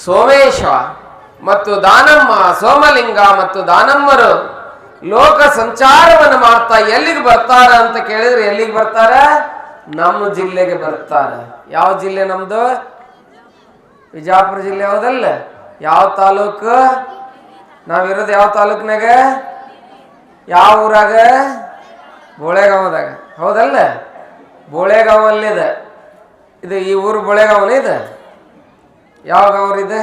ಸೋಮೇಶ ಮತ್ತು ದಾನಮ್ಮ, ಸೋಮಲಿಂಗ ಮತ್ತು ದಾನಮ್ಮರು ಲೋಕ ಸಂಚಾರವನ್ನು ಮಾಡ್ತಾ ಎಲ್ಲಿಗೆ ಬರ್ತಾರ ಅಂತ ಕೇಳಿದ್ರೆ ಎಲ್ಲಿಗೆ ಬರ್ತಾರ? ನಮ್ಮ ಜಿಲ್ಲೆಗೆ ಬರ್ತಾರ. ಯಾವ ಜಿಲ್ಲೆ ನಮ್ದು? ವಿಜಯಪುರ ಜಿಲ್ಲೆ ಹೌದಲ್ಲ? ಯಾವ ತಾಲೂಕು? ನಾವಿರೋದು ಯಾವ ತಾಲೂಕಿನಾಗ? ಯಾವ ಊರಾಗ? ಬೋಳೆಗಾಂವದಾಗ ಹೌದಲ್ಲ? ಬೋಳೆಗಾಂವಲ್ಲಿದೆ ಇದು. ಈ ಊರು ಬೋಳೆಗಾಂವನ ಇದೆ. ಯಾವ ಗಾಂವ್ರಿದೆ?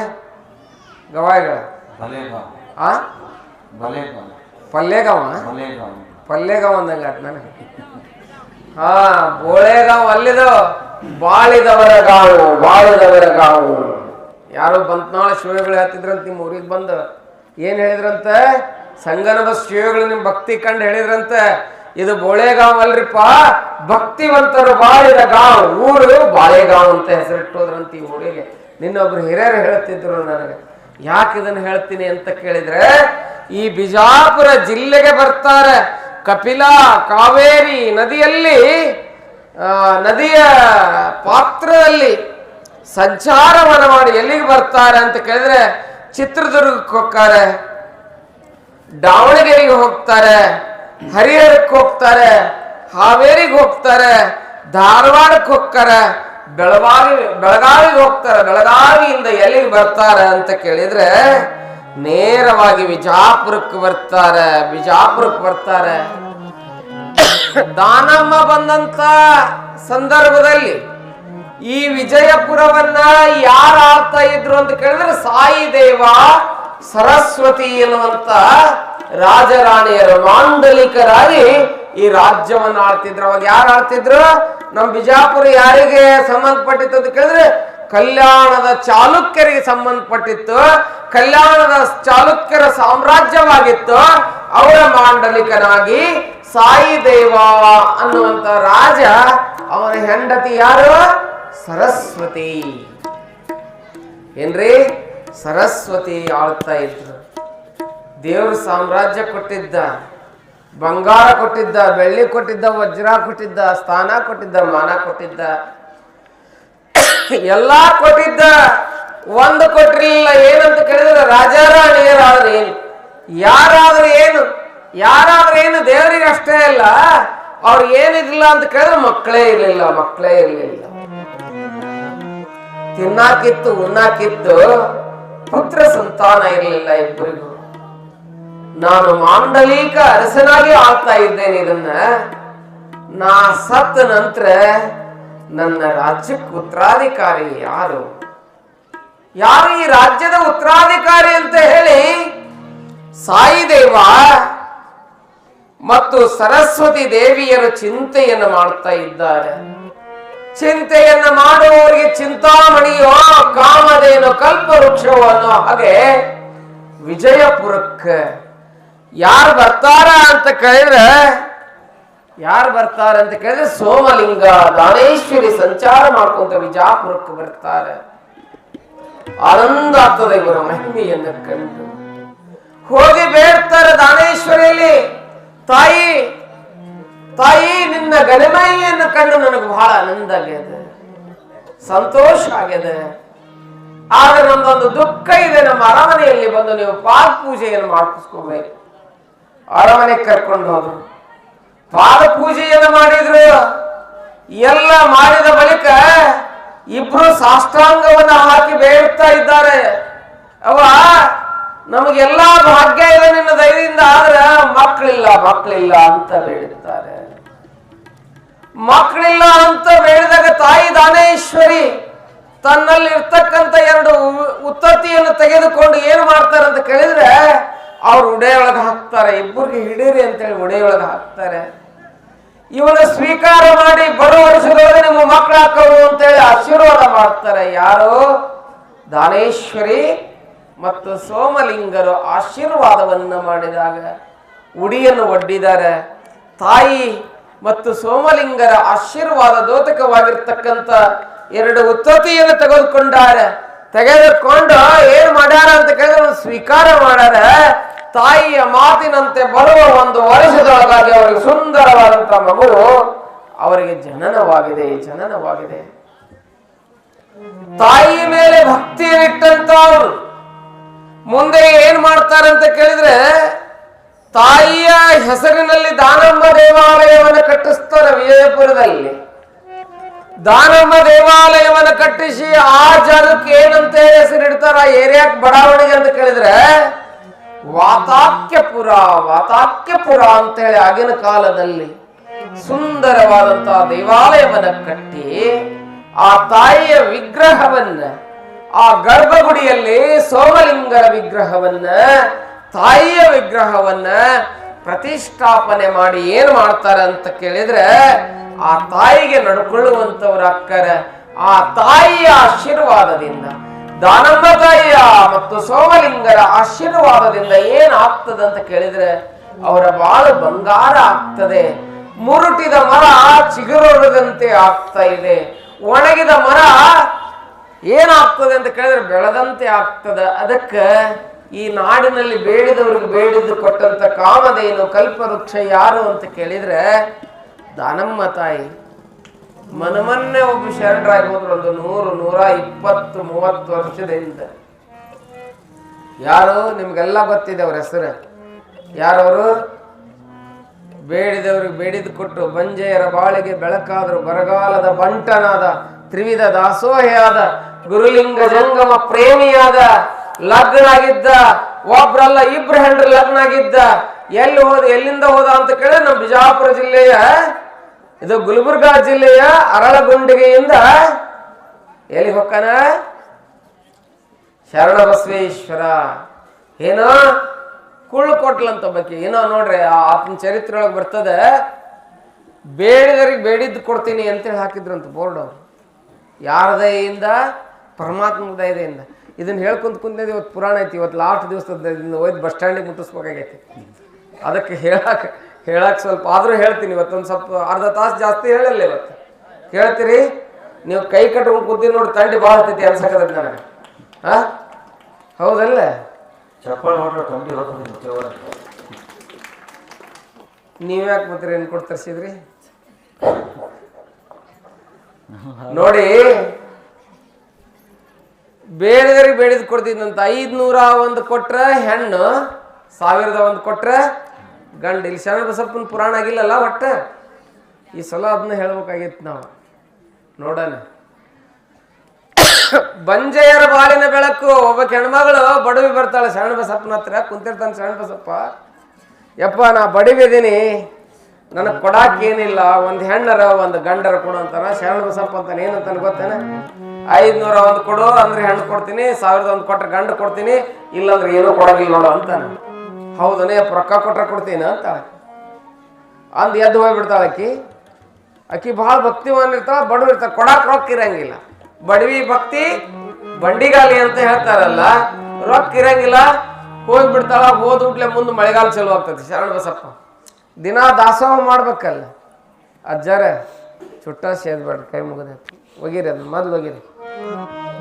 ಗವಾಯಿಗಳ ಆ ಪಲ್ಲೆಗಾಂವ ಪಲ್ಲೆಗಾಂವ್ ಅಂದಂಗ ನನಗೆ. ಹಾ, ಬೋಳೆಗಾಂವ್ ಅಲ್ಲಿದು. ಬಾಳಿದವರ ಗಾಂವು. ಯಾರೋ ಬಂತ್ನಾಳ ಶಿವಗಳು ಹೇಳ್ತಿದ್ರಂತ ನಿಮ್ಮ ಊರಿಗೆ ಬಂದು ಏನ್ ಹೇಳಿದ್ರಂತ? ಸಂಗನದ ಶಿವಗಳು ನಿಮ್ ಭಕ್ತಿ ಕಂಡು ಹೇಳಿದ್ರಂತ, ಇದು ಬೋಳೆಗಾಂವ್ ಅಲ್ರಿಪ್ಪ, ಭಕ್ತಿವಂತರು ಬಾಳಿದ ಗಾಂವ್, ಊರು ಬಾಳೆಗಾಂವ್ ಅಂತ ಹೆಸರಿಟ್ಟೋದ್ರಂತ ಈ ಊರಿಗೆ. ನಿನ್ನೊಬ್ರು ಹಿರಿಯರು ಹೇಳ್ತಿದ್ರು ನನಗೆ. ಯಾಕೆ ಇದನ್ನು ಹೇಳ್ತೀನಿ ಅಂತ ಕೇಳಿದ್ರೆ, ಈ ಬಿಜಾಪುರ ಜಿಲ್ಲೆಗೆ ಬರ್ತಾರೆ. ಕಪಿಲಾ ಕಾವೇರಿ ನದಿಯಲ್ಲಿ ನದಿಯ ಪಾತ್ರದಲ್ಲಿ ಸಂಚಾರವನ್ನು ಮಾಡಿ ಎಲ್ಲಿಗೆ ಬರ್ತಾರೆ ಅಂತ ಕೇಳಿದ್ರೆ ಚಿತ್ರದುರ್ಗಕ್ಕೆ ಹೋಗ್ತಾರೆ, ದಾವಣಗೆರೆಗೆ ಹೋಗ್ತಾರೆ, ಹರಿಹರಕ್ಕೆ ಹೋಗ್ತಾರೆ, ಹಾವೇರಿಗೆ ಹೋಗ್ತಾರೆ, ಧಾರವಾಡಕ್ಕೆ ಹೋಗ್ತಾರೆ, ಬೆಳಗಾವಿಗೆ ಹೋಗ್ತಾರೆ. ಬೆಳಗಾವಿಯಿಂದ ಎಲ್ಲಿಗೆ ಬರ್ತಾರೆ ಅಂತ ಕೇಳಿದ್ರೆ ನೇರವಾಗಿ ಬಿಜಾಪುರಕ್ಕೆ ಬರ್ತಾರೆ. ದಾನಮ್ಮ ಬಂದಂತ ಸಂದರ್ಭದಲ್ಲಿ ಈ ವಿಜಯಪುರವನ್ನ ಯಾರು ಆಳ್ತಾ ಇದ್ರು ಅಂತ ಕೇಳಿದ್ರೆ ಸಾಯಿ ದೇವ, ಸರಸ್ವತಿ ಎನ್ನುವಂತ ರಾಜರಾಣಿಯರು ಮಾಂಡಲಿಕರಾಗಿ ಈ ರಾಜ್ಯವನ್ನು ಆಳ್ತಿದ್ರು. ಅವಾಗ ಯಾರು ಆಳ್ತಿದ್ರು? ನಮ್ಮ ಬಿಜಾಪುರ ಯಾರಿಗೆ ಸಂಬಂಧಪಟ್ಟಿತ್ತು ಅಂತ ಕೇಳಿದ್ರೆ ಕಲ್ಯಾಣದ ಚಾಲುಕ್ಯರಿಗೆ ಸಂಬಂಧಪಟ್ಟಿತ್ತು. ಕಲ್ಯಾಣದ ಚಾಲುಕ್ಯರ ಸಾಮ್ರಾಜ್ಯವಾಗಿತ್ತು. ಅವರ ಮಾಂಡಲಿಕನಾಗಿ ಸಾಯಿ ದೇವ ಅನ್ನುವಂತ ರಾಜ, ಅವನ ಹೆಂಡತಿ ಯಾರು? ಸರಸ್ವತಿ. ಏನ್ರಿ? ಸರಸ್ವತಿ ಆಳ್ತಾ ಇದ್ರು. ದೇವ್ರ ಸಾಮ್ರಾಜ್ಯ ಕೊಟ್ಟಿದ್ದ, ಬಂಗಾರ ಕೊಟ್ಟಿದ್ದ, ಬೆಳ್ಳಿ ಕೊಟ್ಟಿದ್ದ, ವಜ್ರ ಕೊಟ್ಟಿದ್ದ, ಸ್ಥಾನ ಕೊಟ್ಟಿದ್ದ, ಮಾನ ಕೊಟ್ಟಿದ್ದ, ಎಲ್ಲಾ ಕೊಟ್ಟಿದ್ದ. ಒಂದು ಕೊಟ್ಟಿರಲಿಲ್ಲ. ಏನಂತ ಕೇಳಿದ್ರೆ ರಾಜಾರಾಣಿಯರಾದ್ರೆ ಏನು, ಯಾರಾದ್ರೂ ಏನು ದೇವರಿಗೆ ಅಷ್ಟೇ ಅಲ್ಲ, ಅವ್ರು ಏನಿರ್ಲಿಲ್ಲ ಅಂತ ಕೇಳಿದ್ರೆ ಮಕ್ಕಳೇ ಇರ್ಲಿಲ್ಲ. ತಿನ್ನಾಕಿತ್ತು, ಉಣ್ಣಾಕಿತ್ತು, ಪುತ್ರ ಸಂತಾನ ಇರಲಿಲ್ಲ ಇಬ್ಬರಿಗೂ. ನಾನು ಮಾಂಡಲಿಕ ಅರಸನಾಗಿ ಆಳ್ತಾ ಇದ್ದೇನೆ. ಇದನ್ನ ನಾ ಸತ್ತ ನಂತರ ನನ್ನ ರಾಜ್ಯಕ್ಕೆ ಉತ್ತರಾಧಿಕಾರಿ ಯಾರು ಈ ರಾಜ್ಯದ ಉತ್ತರಾಧಿಕಾರಿ ಅಂತ ಹೇಳಿ ಸಾಯಿ ದೇವ ಮತ್ತು ಸರಸ್ವತಿ ದೇವಿಯರು ಚಿಂತೆಯನ್ನು ಮಾಡ್ತಾ ಇದ್ದಾರೆ. ಚಿಂತೆಯನ್ನು ಮಾಡುವವರಿಗೆ ಚಿಂತಾಮಣಿಯೋ ಕಾಮಧೇನು ಕಲ್ಪವೃಕ್ಷವೋ ಅನ್ನೋ ಹಾಗೆ ವಿಜಯಪುರಕ್ಕೆ ಯಾರು ಬರ್ತಾರ ಅಂತ ಕೇಳಿದ್ರೆ ಸೋಮಲಿಂಗ, ದಾನೇಶ್ವರಿ ಸಂಚಾರ ಮಾಡ್ಕೊಂತ ವಿಜಾಪುರಕ್ಕೆ ಬರ್ತಾರೆ. ಆನಂದ ಆಗ್ತದೆ ಇವರ ಮಹಿಮೆಯನ್ನು ಕಂಡು. ಹೋಗಿ ಬೇಡ್ತಾರೆ ದಾನೇಶ್ವರಿಯಲ್ಲಿ, ತಾಯಿ ನಿನ್ನ ಗರಿಮೆಯನ್ನು ಕಂಡು ನನಗೆ ಬಹಳ ಆನಂದ ಆಗಿದೆ, ಸಂತೋಷ ಆಗಿದೆ. ಆದ್ರೆ ನಮ್ದೊಂದು ದುಃಖ ಇದೆ. ನಮ್ಮ ಅರಮನೆಯಲ್ಲಿ ಬಂದು ನೀವು ಪಾದ ಪೂಜೆಯನ್ನು ಮಾಡಿಸ್ಕೋಬೇಕು. ಅರಮನೆಗೆ ಕರ್ಕೊಂಡು ಹೋದ್ರು, ಪಾದ ಪೂಜೆಯನ್ನು ಮಾಡಿದ್ರು. ಎಲ್ಲ ಮಾಡಿದ ಬಳಿಕ ಇಬ್ರು ಸಾಷ್ಟಾಂಗವನ್ನ ಹಾಕಿ ಬೇಡ್ತಾ ಇದ್ದಾರೆ. ಅವ ನಮಗೆಲ್ಲಾ ಭಾಗ್ಯ ಇದೆ ನಿನ್ನ ದಯದಿಂದ, ಆದ್ರೆ ಮಕ್ಕಳಿಲ್ಲ ಅಂತ ಬೇಡುತ್ತಾರೆ. ಮಕ್ಕಳಿಲ್ಲ ಅಂತ ಬೇಡಿದಾಗ ತಾಯಿ ದಾನೇಶ್ವರಿ ತನ್ನಲ್ಲಿ ಇರ್ತಕ್ಕಂಥ ಎರಡು ಉತ್ತತ್ತಿಯನ್ನು ತೆಗೆದುಕೊಂಡು ಏನು ಮಾಡ್ತಾರೆ ಅಂತ ಕೇಳಿದ್ರೆ ಅವ್ರು ಉಡೆಯೊಳಗೆ ಹಾಕ್ತಾರೆ. ಇಬ್ಬರಿಗೆ ಹಿಡೀರಿ ಅಂತೇಳಿ ಉಡೆಯೊಳಗೆ ಹಾಕ್ತಾರೆ. ಇವನ ಸ್ವೀಕಾರ ಮಾಡಿ ಬರೋ ವರ್ಷದೊಳಗೆ ನಿಮ್ಮ ಮಕ್ಕಳು ಹಾಕವು ಅಂತೇಳಿ ಆಶೀರ್ವಾದ ಮಾಡ್ತಾರೆ. ಯಾರು? ದಾನೇಶ್ವರಿ ಮತ್ತು ಸೋಮಲಿಂಗರು ಆಶೀರ್ವಾದವನ್ನು ಮಾಡಿದಾಗ ಉಡಿಯನ್ನು ಒಡ್ಡಿದ್ದಾರೆ. ತಾಯಿ ಮತ್ತು ಸೋಮಲಿಂಗರ ಆಶೀರ್ವಾದ ದ್ಯೋತಕವಾಗಿರ್ತಕ್ಕಂಥ 2 ಉತ್ತತಿಯನ್ನು ತೆಗೆದುಕೊಂಡು ಏನ್ ಮಾಡ್ಯಾರ ಅಂತ ಕೇಳಿದ್ರೆ ಸ್ವೀಕಾರ ಮಾಡ್ಯಾರ. ತಾಯಿಯ ಮಾತಿನಂತೆ ಬರುವ 1 ವರ್ಷದೊಳಗಾಗಿ ಅವರಿಗೆ ಸುಂದರವಾದಂತ ಮಗು ಅವರಿಗೆ ಜನನವಾಗಿದೆ. ತಾಯಿ ಮೇಲೆ ಭಕ್ತಿಯನ್ನಿಟ್ಟಂತವ್ರು ಮುಂದೆ ಏನ್ ಮಾಡ್ತಾರೆ ಅಂತ ಕೇಳಿದ್ರೆ ತಾಯಿಯ ಹೆಸರಿನಲ್ಲಿ ದಾನಮ್ಮ ದೇವಾಲಯವನ್ನು ಕಟ್ಟಿಸ್ತಾರೆ. ವಿಜಯಪುರದಲ್ಲಿ ದಾನಮ್ಮ ದೇವಾಲಯವನ್ನು ಕಟ್ಟಿಸಿ ಆ ಜಾಗಕ್ಕೆ ಏನಂತ ಹೆಸರಿಡ್ತಾರ, ಆ ಏರಿಯಾಕ್ ಬಡಾವಣೆಗೆ ಅಂತ ಕೇಳಿದ್ರೆ ವಾತಾಕ್ಯಪುರ ಅಂತ ಹೇಳಿ ಆಗಿನ ಕಾಲದಲ್ಲಿ ಸುಂದರವಾದಂತಹ ದೇವಾಲಯವನ್ನ ಕಟ್ಟಿ ಆ ತಾಯಿಯ ವಿಗ್ರಹವನ್ನ ಆ ಗರ್ಭಗುಡಿಯಲ್ಲಿ ಸೋಮಲಿಂಗರ ವಿಗ್ರಹವನ್ನ ತಾಯಿಯ ವಿಗ್ರಹವನ್ನ ಪ್ರತಿಷ್ಠಾಪನೆ ಮಾಡಿ ಏನ್ ಮಾಡ್ತಾರೆ ಅಂತ ಕೇಳಿದ್ರೆ ಆ ತಾಯಿಗೆ ನಡ್ಕೊಳ್ಳುವಂತವ್ರು ಅಕ್ಕರ. ಆ ತಾಯಿಯ ಆಶೀರ್ವಾದದಿಂದ ದಾನಮ್ಮ ತಾಯಿಯ ಮತ್ತು ಸೋಮಲಿಂಗರ ಆಶೀರ್ವಾದದಿಂದ ಏನ್ ಆಗ್ತದಂತ ಕೇಳಿದ್ರೆ ಅವರ ಬಾಳು ಬಂಗಾರ ಆಗ್ತದೆ. ಮುರುಟಿದ ಮರ ಚಿಗುರೊಡೆದಂತೆ ಆಗ್ತಾ ಇದೆ. ಒಣಗಿದ ಮರ ಏನಾಗ್ತದೆ ಅಂತ ಕೇಳಿದ್ರೆ ಬೆಳೆದಂತೆ ಆಗ್ತದೆ. ಅದಕ್ಕೆ ಈ ನಾಡಿನಲ್ಲಿ ಬೇಡಿದವ್ರಿಗೆ ಬೇಡಿದ್ದು ಕೊಟ್ಟಂತ ಕಾಮಧೇನು ಕಲ್ಪವೃಕ್ಷ ಯಾರು ಅಂತ ಕೇಳಿದ್ರೆ ದಾನಮ್ಮ ತಾಯಿ. ಮೊನ್ನೆ ಒಬ್ಬ ಶರಣರಾಗಿ ಹೋದ್ರು, ಒಂದು 100-120-30 ವರ್ಷದಿಂದ. ಯಾರು? ನಿಮ್ಗೆಲ್ಲ ಗೊತ್ತಿದೆ ಅವ್ರ ಹೆಸರು. ಯಾರವರು? ಬೇಡಿದವ್ರಿಗೆ ಬೇಡಿದ್ದು ಕೊಟ್ಟು ಬಂಜೆಯರ ಬಾಳಿಗೆ ಬೆಳಕಾದ್ರು ಬರಗಾಲದ ಬಂಟನಾದ ತ್ರಿವಿಧ ದಾಸೋಹಿಯಾದ ಗುರುಲಿಂಗ ಜಂಗಮ ಪ್ರೇಮಿಯಾದ ಲಗ್ನ ಆಗಿದ್ದ. ಒಬ್ರಲ್ಲ 2 ಹೆಂಡ್ರು ಲಗ್ನ ಆಗಿದ್ದ. ಎಲ್ಲಿಂದ ಹೋದ ಅಂತ ಕೇಳಿದ್ರೆ ನಮ್ಮ ಬಿಜಾಪುರ ಜಿಲ್ಲೆಯ ಇದು ಗುಲ್ಬರ್ಗಾ ಜಿಲ್ಲೆಯ ಅರಳಗುಂಡಿಗೆಯಿಂದ ಎಲ್ಲಿ ಹೊಕ್ಕನ? ಶರಣ ಬಸವೇಶ್ವರ. ಏನೋ ಕುಳ್ಳು ಕೊಟ್ಲಂತ ಬಗ್ಗೆ ಏನೋ ನೋಡ್ರಿ, ಆತನ ಚರಿತ್ರೆ ಒಳಗೆ ಬರ್ತದೆ. ಬೇಡಿದರಿಗೆ ಬೇಡಿದ್ದು ಕೊಡ್ತೀನಿ ಅಂತೇಳಿ ಹಾಕಿದ್ರಂತ ಬೋರ್ಡ್ ಅವ್ರು. ಯಾರ ದಯೆಯಿಂದ? ಪರಮಾತ್ಮ ದಯೆಯಿಂದ. ಇದನ್ನ ಹೇಳ್ಕೊಂತ ಕುಂತಿದ್ದೆ. ಇವತ್ತು ಪುರಾಣ ಐತಿ. ಇವತ್ತು ಲಾಸ್ಟ್ ದಿವಸದ ಹೋಯ್ತು ಬಸ್ ಸ್ಟ್ಯಾಂಡಿಗೆ ಮುಟ್ಟಿಸ್ಬೇಕಾಗೈತಿ. ಅದಕ್ಕೆ ಹೇಳಕ್ ಸ್ವಲ್ಪ ಆದ್ರೂ ಹೇಳ್ತೀನಿ. ಇವತ್ತೊಂದು ಸ್ವಲ್ಪ ಅರ್ಧ ತಾಸು ಜಾಸ್ತಿ ಹೇಳಲ್ಲ. ಇವತ್ತು ಕೇಳ್ತೀರಿ ನೀವು? ಕೈ ಕಟ್ಕೊಂಡು ಕೂತೀರಿ ನೋಡಿ, ತಂಡಿ ಭಾಳ ಹತ್ತೈತಿ ಅನ್ಸಕತ್ತೈತಿ ನನಗೆ. ಹೌದಲ್ಲ? ನೀವ್ಯಾಕೆ ಮತ್ತೆ ಏನ್ ಕೊಟ್ಟು ತರಿಸಿದ್ರಿ ನೋಡಿ? ಬೇಡಿದರಿಗೆ ಬೇಡಿದ್ ಕೊಡ್ತಿದ್ದಂತ 501 ಕೊಟ್ರ ಹೆಣ್ಣು, 1001 ಕೊಟ್ರ ಗಂಡು. ಇಲ್ಲಿ ಶರಣ ಬಸಪ್ಪನ ಪುರಾಣ ಆಗಿಲ್ಲಲ್ಲ ಒಟ್ಟ. ಈ ಸಲ ಅದನ್ನ ಹೇಳ್ಬೇಕಾಗಿತ್ತು ನಾವು. ನೋಡೋಣ. ಬಂಜೆಯರ ಬಾಳಿನ ಬೆಳಕು. ಒಬ್ಬ ಹೆಣ್ಮಗಳು ಬಡವಿ ಬರ್ತಾಳೆ ಶರಣ ಬಸಪ್ಪನ ಹತ್ರ. ಕುಂತಿರ್ತಾನೆ ಶರಣ ಬಸಪ್ಪ. ಯಪ್ಪ ನಾ ಬಡವಿದ್ದೀನಿ, ನನಗೆ ಕೊಡಾಕೇನಿಲ್ಲ, 1 ಹೆಣ್ಣರ 1 ಗಂಡರ ಕೊಡು ಅಂತಾನ. ಶರಣ ಬಸಪ್ಪ ಅಂತಾನೆ. ಏನಂತಾನೆ ಗೊತ್ತೇನೆ? 501 ಕೊಡು ಅಂದ್ರೆ ಹೆಣ್ಣು ಕೊಡ್ತೀನಿ, 1001 ಕೊಟ್ರೆ ಗಂಡು ಕೊಡ್ತೀನಿ, ಇಲ್ಲಾಂದ್ರೆ ಏನೂ ಕೊಡೋಗಿಲ್ಲ ನೋಡು ಅಂತಾನೆ. ಹೌದನೇ ರೊಕ್ಕ ಕೊಟ್ರೆ ಕೊಡ್ತೀನಿ ಅಂತ ಅಂದ್ ಎದ್ದು ಹೋಗ್ಬಿಡ್ತಾಳೆ ಅಕ್ಕಿ ಭಾಳ ಭಕ್ತಿವಾನ್ ಇರ್ತಾಳ. ಬಡವ್ರು ಇರ್ತಾಳೆ, ಕೊಡಾಕ್ ರೊಕ್ಕ ಇರಂಗಿಲ್ಲ. ಬಡವಿ ಭಕ್ತಿ ಬಂಡಿಗಾಲಿ ಅಂತ ಹೇಳ್ತಾರಲ್ಲ, ರೊಕ್ಕ ಇರಂಗಿಲ್ಲ. ಹೋಗ್ಬಿಡ್ತಾಳ. ಹೋದ್ಬಿಟ್ಲೆ ಮುಂದೆ ಮಳೆಗಾಲ ಚಲೋ ಆಗ್ತದೆ. ಶರಣ ಬಸಪ್ಪ ದಿನ ದಾಸೋಹ ಮಾಡ್ಬೇಕಲ್ಲ. ಅಜ್ಜಾರ ಚುಟ್ಟ ಸೇದ್ಬೇಡ್ರಿ, ಕೈ ಮುಗಿದ ಒಗಿರಿ. ಅದನ್ನ ಮೊದ್ಲು ಒಗಿರಿ.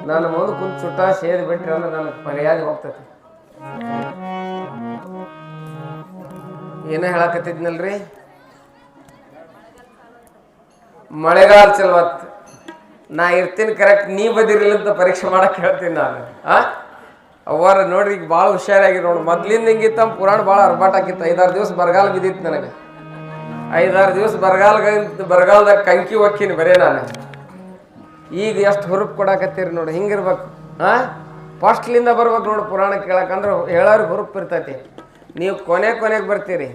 ನಾನು ಮುಂದೆ ಕುಂತು ಚುಟ್ಟ ಸೇದ್ ಬಿಟ್ರಿ ಅಂದ್ರೆ ನನಗೆ ಮರ್ಯಾದೆ ಹೋಗ್ತೈತಿ. ಏನ ಹೇಳಕತ್ತಿದ್ನಲ್ರಿ? ಮಳೆಗಾಲ ಚಲೋತ್. ನಾ ಇರ್ತೀನಿ ಕರೆಕ್ಟ್, ನೀ ಬದಿರಿಲ್ಲ ಅಂತ ಪರೀಕ್ಷೆ ಮಾಡಕ್ ಹೇಳ್ತೀನಿ ನಾನು. ಅವರ ನೋಡ್ರಿ ಈಗ ಭಾಳ ಹುಷಾರಾಗಿ ನೋಡು. ಮೊದ್ಲಿಂದ ಹಿಂಗಿತ್ತ ಪುರಾಣ ಭಾಳ ಅರ್ಬಾಟ್ ಆಗಿತ್ತು. 5-6 ದಿವಸ ಬರಗಾಲ ಬಿದ್ದಿತ್ತು ನನಗೆ. 5-6 ದಿವಸ ಬರಗಾಲದಾಗ ಕಂಕಿ ಹೊಕ್ಕಿನಿ ಬರೇ ನಾನು. ಈಗ ಎಷ್ಟು ಹುರುಪ್ ಕೊಡಾಕತ್ತೀರಿ ನೋಡಿ. ಹಿಂಗಿರ್ಬೇಕು. ಫಸ್ಟ್ಲಿಂದ ಬರ್ಬೇಕು ನೋಡಿ ಪುರಾಣ ಕೇಳಕಂದ್ರೆ ಹೇಳೋರು ಹುರುಪ್ ಇರ್ತೈತಿ. ನೀವು ಕೊನೆಗೆ ಬರ್ತೀರಿ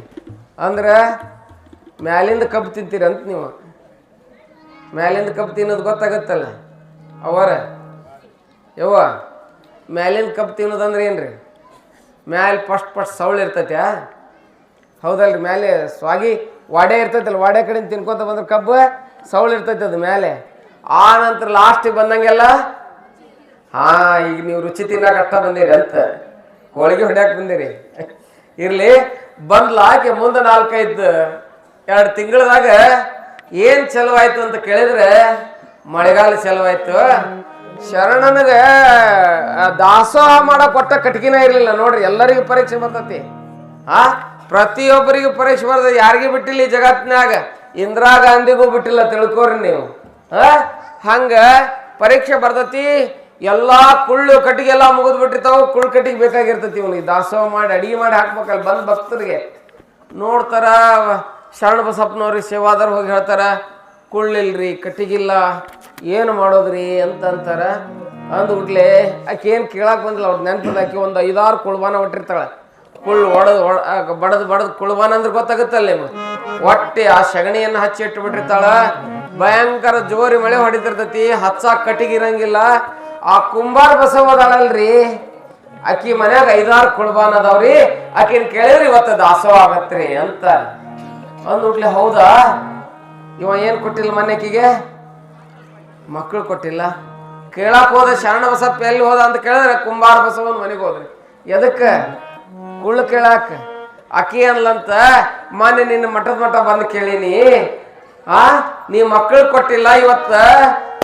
ಅಂದ್ರೆ ಮ್ಯಾಲಿಂದ ಕಬ್ಬು ತಿಂತೀರಿ ಅಂತ. ನೀವು ಮ್ಯಾಲಿಂದ ಕಬ್ಬು ತಿನ್ನೋದು ಗೊತ್ತಾಗತ್ತಲ್ಲ ಅವರ ಯವ್ವ. ಮ್ಯಾಲಿಂದ ಕಬ್ಬು ತಿನ್ನೋದಂದ್ರೆ ಏನ್ರಿ? ಮ್ಯಾಲೆ ಫಸ್ಟ್ ಸೌಳು ಇರ್ತೈತೆ. ಹೌದಲ್ರಿ? ಮೇಲೆ ಸ್ವಾಗಿ ವಾಡೆ ಇರ್ತೈತಲ್ಲ, ವಾಡೆ ಕಡೆಯಿಂದ ತಿನ್ಕೊತ ಬಂದ್ರೆ ಕಬ್ಬು ಸೌಳು ಇರ್ತೈತೆ ಅದು ಮೇಲೆ. ಆ ನಂತರ ಲಾಸ್ಟಿಗೆ ಬಂದಂಗೆಲ್ಲ ಈಗ ನೀವು ರುಚಿ ತಿನ್ನಕ್ಕೆ ಅಷ್ಟ ಬಂದಿರಿ ಅಂತ ಹೋಳಿಗೆ ಹೊಡ್ಯಾಕೆ ಬಂದಿರಿ. ಇರ್ಲಿ, ಬಂದ್ಲಾಕೆ ಮುಂದೆ 4-5 ತಿಂಗಳದಾಗ ಏನು ಚಲವಾಯ್ತು ಅಂತ ಕೇಳಿದ್ರೆ ಮಳೆಗಾಲ ಚಲವಾಯ್ತು. ಶರಣನಿಗೆ ದಾಸೋಹ ಮಾಡೋ ಕೊಟ್ಟ ಕಟ್ಗಿನ ಇರಲಿಲ್ಲ ನೋಡ್ರಿ. ಎಲ್ಲರಿಗೂ ಪರೀಕ್ಷೆ ಬರ್ತತಿ. ಪ್ರತಿಯೊಬ್ಬರಿಗೂ ಪರೀಕ್ಷೆ ಬರ್ತದೆ. ಯಾರಿಗೂ ಬಿಟ್ಟಿಲ್ಲ ಈ ಜಗತ್ತಿನಾಗ. ಇಂದಿರಾ ಗಾಂಧಿಗೂ ಬಿಟ್ಟಿಲ್ಲ, ತಿಳ್ಕೊರಿ ನೀವು. ಹಂಗ ಪರೀಕ್ಷೆ ಬರ್ತತಿ. ಎಲ್ಲಾ ಕುಳ್ಳು ಕಟ್ಟಿಗೆ ಎಲ್ಲ ಮುಗಿದ್ ಬಿಟ್ಟಿರ್ತಾವ. ಕುಳ್ಳು ಕಟ್ಟಿಗೆ ಬೇಕಾಗಿರ್ತತಿ ಇವನಿಗೆ. ದಾಸೋಹ ಮಾಡಿ ಅಡಿಗೆ ಮಾಡಿ ಹಾಕ್ಬೇಕಲ್ಲ ಬಂದ್ ಭಕ್ತರಿಗೆ. ನೋಡ್ತಾರ ಶರಣ ಬಸಪ್ಪನವ್ರಿಗೆ ಸೇವಾದಾರ ಹೋಗಿ ಹೇಳ್ತಾರ, ಕುಳ್ಳಿಲ್ರಿ, ಕಟ್ಟಿಗಿಲ್ಲ, ಏನು ಮಾಡೋದ್ರಿ ಅಂತ ಅಂತಾರ. ಅಂದ್ಬಿಟ್ಲೆ ಆಕೆ ಏನು ಕೇಳಕ್ ಬಂದಿಲ್ಲ. ಅವ್ರು ನೆನಪಿಲ್ಲ. ಆಕೆ ಒಂದು 5-6 ಕುಳ್ಬಾನ ಹೊಟ್ಟಿರ್ತಾಳೆ. ಕುಳ್ಳು ಬಡದು ಕುಳ್ಬಾನ ಅಂದ್ರೆ ಗೊತ್ತಾಗುತ್ತಲ್ಲ ನಿಮ್ಗೆ. ಹೊಟ್ಟೆ ಆ ಸಗಣಿಯನ್ನು ಹಚ್ಚಿ ಇಟ್ಟು ಬಿಟ್ಟಿರ್ತಾಳ. ಭಯಂಕರ ಜೋರಿ ಮಳೆ ಹೊಡಿತಿರ್ತೈತಿ. ಹಚ್ಚಾಕ್ ಕಟ್ಟಿಗೆ ಇರಂಗಿಲ್ಲ. ಆ ಕುಂಬಾರ ಬಸವದಾಳಲ್ರಿ, ಆಕಿ ಮನ್ಯಾಗ 5-6 ಕುಳ್ಬಾನ ಅದಾವ್ರಿ. ಆಕಿನ ಕೇಳಿದ್ರಿ ಇವತ್ತು ದಾಸೋಹ ಆಗತ್ರಿ ಅಂತ ಅಂದ್ಬಿಟ್ಲೆ. ಹೌದಾ? ಇವ ಏನು ಕೊಟ್ಟಿಲ್ಲ ಮನೆಕಿಗೆ? ಮಕ್ಕಳು ಕೊಟ್ಟಿಲ್ಲ. ಕೇಳಕ್ ಹೋದ ಶರಣ ಬಸಪ್ಪ ಎಲ್ಲಿ ಹೋದ ಅಂತ ಕೇಳಿದ್ರೆ ಕುಂಬಾರ ಬಸವನ ಮನೆಗೆ ಹೋದ್ರಿ. ಎದಕ್ಕೆ? ಕುಳ್ಳು ಕೇಳಾಕ. ಅಕ್ಕಿ ಅನ್ಲಂತ, ಮೊನ್ನೆ ನಿನ್ನ ಮಠ ಬಂದು ಕೇಳೀನಿ, ನೀ ಮಕ್ಕಳು ಕೊಟ್ಟಿಲ್ಲ, ಇವತ್ತ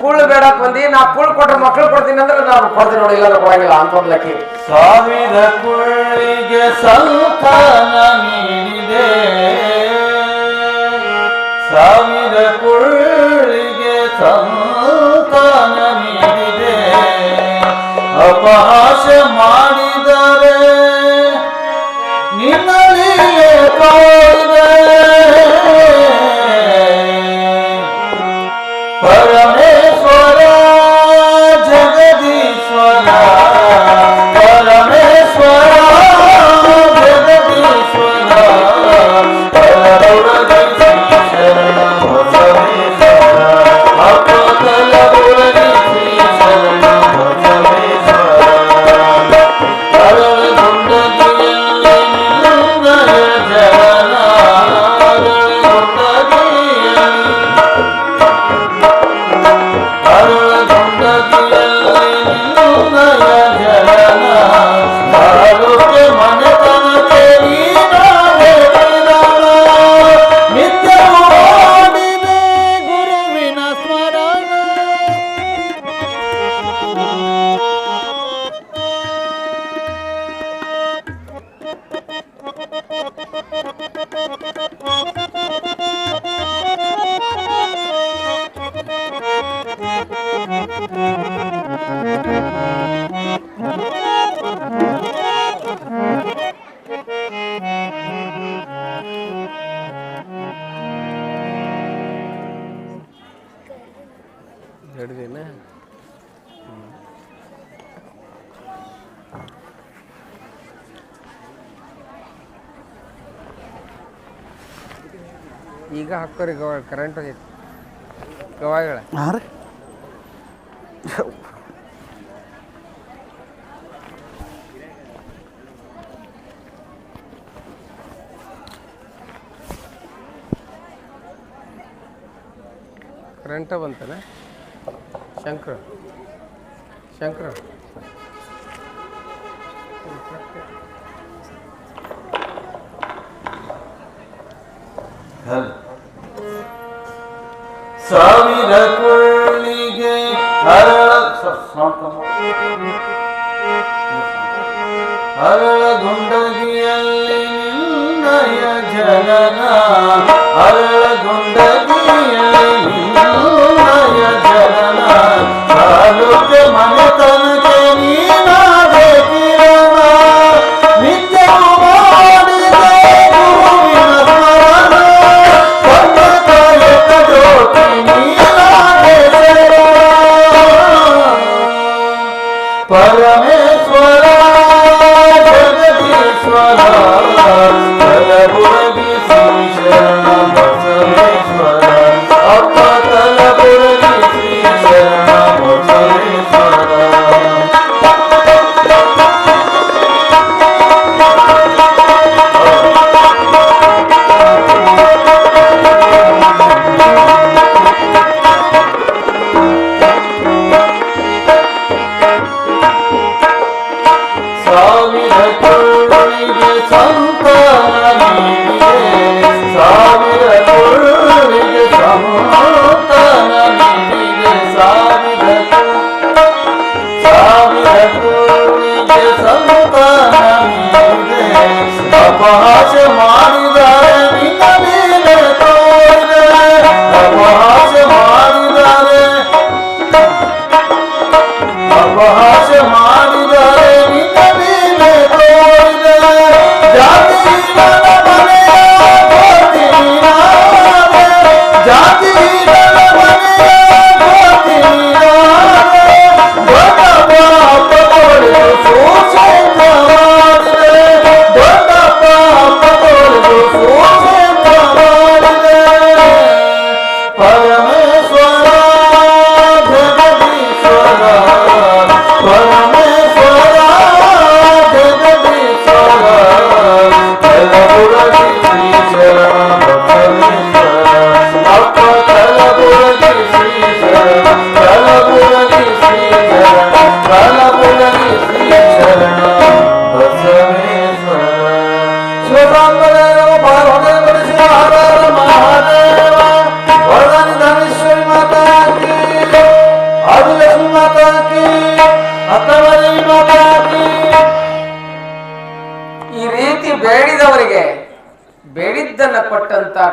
ಕುಳ್ಳು ಬೇಡಕ್ ಬಂದಿ. ನಾ ಕುಳ್ಳು ಕೊಟ್ರೆ ಮಕ್ಕಳು ಕೊಡ್ತೀನಿ ಅಂದ್ರೆ ನಾನು ಕೊಡ್ತೀನಿ ನೋಡಿ, ಇಲ್ಲ ಕೊಡಂಗಿಲ್ಲ ಅಂತ ಒಂದ್ಲಕ್ಕಿ. ಸಾವಿರ ಕುಳ್ಳಿಗೆ ಸಂತಾನ ನೀಡಿದೆ, ಸಾವಿರ ಕುಳ್ಳಿಗೆ ಸಂತಾನ ನೀಡಿದೆ, ಅಪಹಾಸ ಮಾಡಿದರೆ ನಿನ್ನಲ್ಲಿಯೇ ಕಾಯಿದೆ. ಪರಮೇಶ್ವರ ಜಗದೀಶ್ವರ, ಪರಮೇಶ್ವರ ಜಗದೀಶ್ವರ, ಶರಣ ಬಸವೇಶ್ವರ, ಅಪ್ಪತಲ ಗುರಗಿ ಶರಣ ಬಸವೇಶ್ವರ, ಅರಳುಗೊಂಡಗಿಯಲ್ಲಿ ನಿನ್ನಯ ಜನ, ಅರಳುಗೊಂಡಗಿಯಲ್ಲಿ ನಿನ್ನಯ ಜನ, ಆರೋಗ್ಯ ಮನೆತನಕ್ಕೆ ನೀನಾದೆ ವಿಧಾನ, ನಿತ್ಯವೂ ಮಾಡಿದೆ ಗುರುವಿನ ಸ್ಮರಣ. ಹಿಡ್ದಿನ ಈಗ ಹಾಕೋರಿ ಕರೆಂಟ್ ಹೋಗೈತಿ ಗವಾಯಿಗಳ. ಕರೆಂಟ ಬಂತನ ಶಂಕರ ಸಾವಿರ ಕುಳ್ಳಿಗೆ ಅರಳಗೊಂಡಗಿಯಲ್ಲಿ ನಿನ್ನಯ ಜನನ, ಅರಳಗೊಂಡಗಿಯಲ್ಲಿ ನಿನ್ನಯ ಜನನ, ತಾಲೂಕೆ ಮನೆತನಕ್ಕೆ ನೀನಾದೆ ಕಿರಣ, ನಿತ್ಯವೂ ಮಾಡಿದೆ ಗುರುವಿನ ಸ್ಮರಣ, ಕೊಂಡ ಕಾಯಕ ಜ್ಯೋತಿ ನೀನಾದೆ ಶರಣ. ಪರಮೇಶ್ವರ ಜಗದೀಶ್ವರ, ಕಲಬುರಗಿ ಶ್ರೀ ಶರಣ ಬಸವೇಶ್ವರ,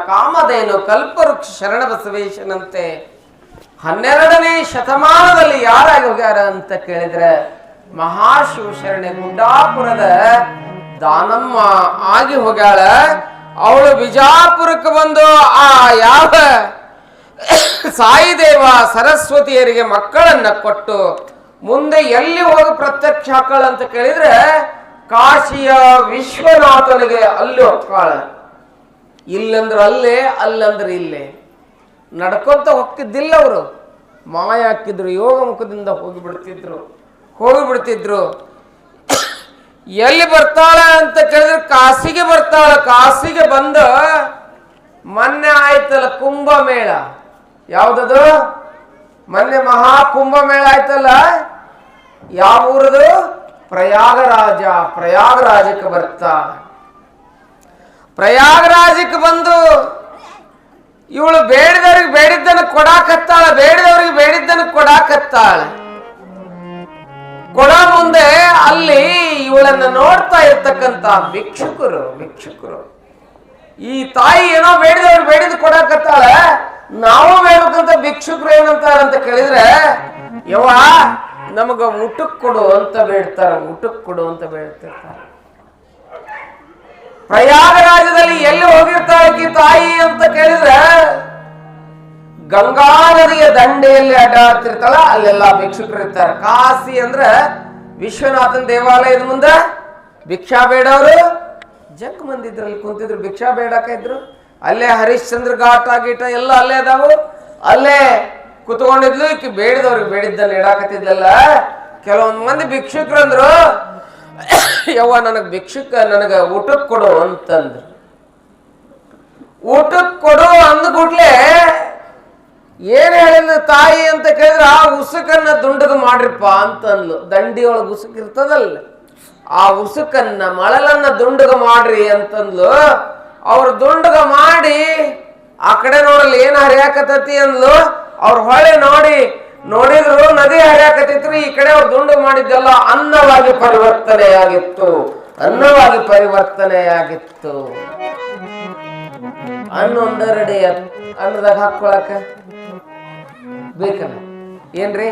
ಕಾಮಧೇನು ಕಲ್ಪವೃಕ್ಷ ಶರಣ ಬಸವೇಶನಂತೆ 12ನೇ ಶತಮಾನದಲ್ಲಿ ಯಾರಾಗಿ ಹೋಗ್ಯಾರ ಅಂತ ಕೇಳಿದ್ರೆ ಮಹಾಶಿವಶರಣೆ ಗುಡ್ಡಾಪುರದ ದಾನಮ್ಮ ಆಗಿ ಹೋಗ್ಯಾಳ. ಅವಳು ಬಿಜಾಪುರಕ್ಕೆ ಬಂದು ಆ ಯಾವ ಸಾಯಿದೇವ ಸರಸ್ವತಿಯರಿಗೆ ಮಕ್ಕಳನ್ನ ಕೊಟ್ಟು ಮುಂದೆ ಎಲ್ಲಿ ಹೋಗಿ ಪ್ರತ್ಯಕ್ಷ ಹಾಕಳ ಅಂತ ಕೇಳಿದ್ರೆ ಕಾಶಿಯ ವಿಶ್ವನಾಥನಿಗೆ ಅಲ್ಲಿ ಹೋಗ್ತಾಳ. ಇಲ್ಲಂದ್ರ ಅಲ್ಲೇ, ಅಲ್ಲಂದ್ರೆ ಇಲ್ಲೇ. ನಡ್ಕೊಂತ ಹೋಗ್ತಿದ್ದಿಲ್ಲ ಅವರು, ಮಾಯ ಹಾಕಿದ್ರು, ಯೋಗ ಮುಖದಿಂದ ಹೋಗಿಬಿಡ್ತಿದ್ರು. ಎಲ್ಲಿ ಬರ್ತಾಳ ಅಂತ ಕೇಳಿದ್ರೆ ಕಾಶಿಗೆ ಬರ್ತಾಳ. ಕಾಶಿಗೆ ಬಂದ ಮೊನ್ನೆ ಆಯ್ತಲ್ಲ ಕುಂಭಮೇಳ, ಯಾವ್ದದು ಮೊನ್ನೆ ಮಹಾ ಕುಂಭಮೇಳ ಆಯ್ತಲ್ಲ, ಯಾವ ಊರದು? ಪ್ರಯಾಗರಾಜಕ್ಕೆ ಬರ್ತಾ. ಪ್ರಯಾಗರಾಜಕ್ಕೆ ಬಂದು ಇವಳು ಬೇಡಿದವ್ರಿಗೆ ಬೇಡಿದ್ದನ್ನು ಕೊಡಾಕತ್ತಾಳ, ಬೇಡಿದವ್ರಿಗೆ ಬೇಡಿದ್ದನ್ನು ಕೊಡಾಕತ್ತಾಳ. ಕೊಡ ಮುಂದೆ ಅಲ್ಲಿ ಇವಳನ್ನ ನೋಡ್ತಾ ಇರ್ತಕ್ಕಂತ ಭಿಕ್ಷುಕರು ಈ ತಾಯಿ ಏನೋ ಬೇಡಿದವ್ರಿಗೆ ಬೇಡಿದ್ ಕೊಡಾಕತ್ತಾಳ. ನಾವು ಬೇಡಕ್ಕಂತ ಭಿಕ್ಷುಕರು ಏನಂತಾರಂತ ಕೇಳಿದ್ರೆ ಯವ್ವ ನಮಗ ಊಟಕ್ಕೆ ಕೊಡು ಅಂತ ಬೇಡ್ತಿರ್ತಾರೆ. ಪ್ರಯಾಗರಾಜದಲ್ಲಿ ಎಲ್ಲಿ ಹೋಗಿರ್ತಾಳೆ ತಾಯಿ ಅಂತ ಕೇಳಿದ್ರೆ ಗಂಗಾ ನದಿಯ ದಂಡೆಯಲ್ಲಿ ಅಡ್ಡಾಡ್ತಿರ್ತಾಳ, ಅಲ್ಲೆಲ್ಲ ಭಿಕ್ಷುಕರು ಇರ್ತಾರೆ. ಕಾಶಿ ಅಂದ್ರೆ ವಿಶ್ವನಾಥನ ದೇವಾಲಯದ ಮುಂದೆ ಭಿಕ್ಷಾ ಬೇಡವರು ಜಗ್ ಮಂದಿ ಇದ್ರಲ್ಲಿ ಕುಂತಿದ್ರು, ಭಿಕ್ಷಾ ಬೇಡಕ ಇದ್ರು. ಅಲ್ಲೇ ಹರಿಶ್ಚಂದ್ರ ಗೀಟ ಎಲ್ಲ ಅಲ್ಲೇ ಅದಾವು, ಅಲ್ಲೇ ಕುತ್ಕೊಂಡಿದ್ಲು. ಈಕಿ ಬೇಡಿದವ್ರಿಗೆ ಬೇಡಿದ್ದನ್ನು ಇಡಾಕತ್ತಿದ್ದಲ್ಲ. ಕೆಲವೊಂದು ಮಂದಿ ಭಿಕ್ಷುಕರು ಅಂದ್ರು ಯವ್ವ ನನಗ ಊಟಕ್ಕೆ ಕೊಡು ಅಂತಂದ್ರು. ಊಟಕ್ಕೆ ಕೊಡು ಅಂದ್ಬಿಟ್ಲೆ ಏನ್ ಹೇಳಿದ ತಾಯಿ ಅಂತ ಕೇಳಿದ್ರೆ ಆ ಉಸುಕನ್ನ ದುಂಡಗ ಮಾಡ್ರಿಪ್ಪ ಅಂತಂದ್ಲು. ದಂಡಿಯೊಳಗೆ ಉಸುಕ್ ಇರ್ತದಲ್ಲ, ಆ ಉಸುಕನ್ನ ಮಳಲನ್ನ ದುಂಡಗ ಮಾಡ್ರಿ ಅಂತಂದ್ಲು. ಅವ್ರ ದುಂಡಗ ಮಾಡಿ ಆ ಕಡೆ ನೋಡಲ್ಲಿ ಏನ್ ಹರಿಯಾಕತತಿ ಅಂದ್ಲು. ಅವ್ರ ಹೊಳೆ ನೋಡಿದ್ರು ನದಿ ಹರಿಯಾಕತಿದ್ರು. ಈ ಕಡೆ ಅವ್ರು ದುಂಡು ಮಾಡಿದ್ದೆಲ್ಲ ಅನ್ನವಾಗಿ ಪರಿವರ್ತನೆಯಾಗಿತ್ತು. ಅನ್ನೊಂದರಡಿ ಅನ್ನದಾಗ ಹಾಕೊಳಕ ಬೇಕಲ್ಲ, ಏನ್ರಿ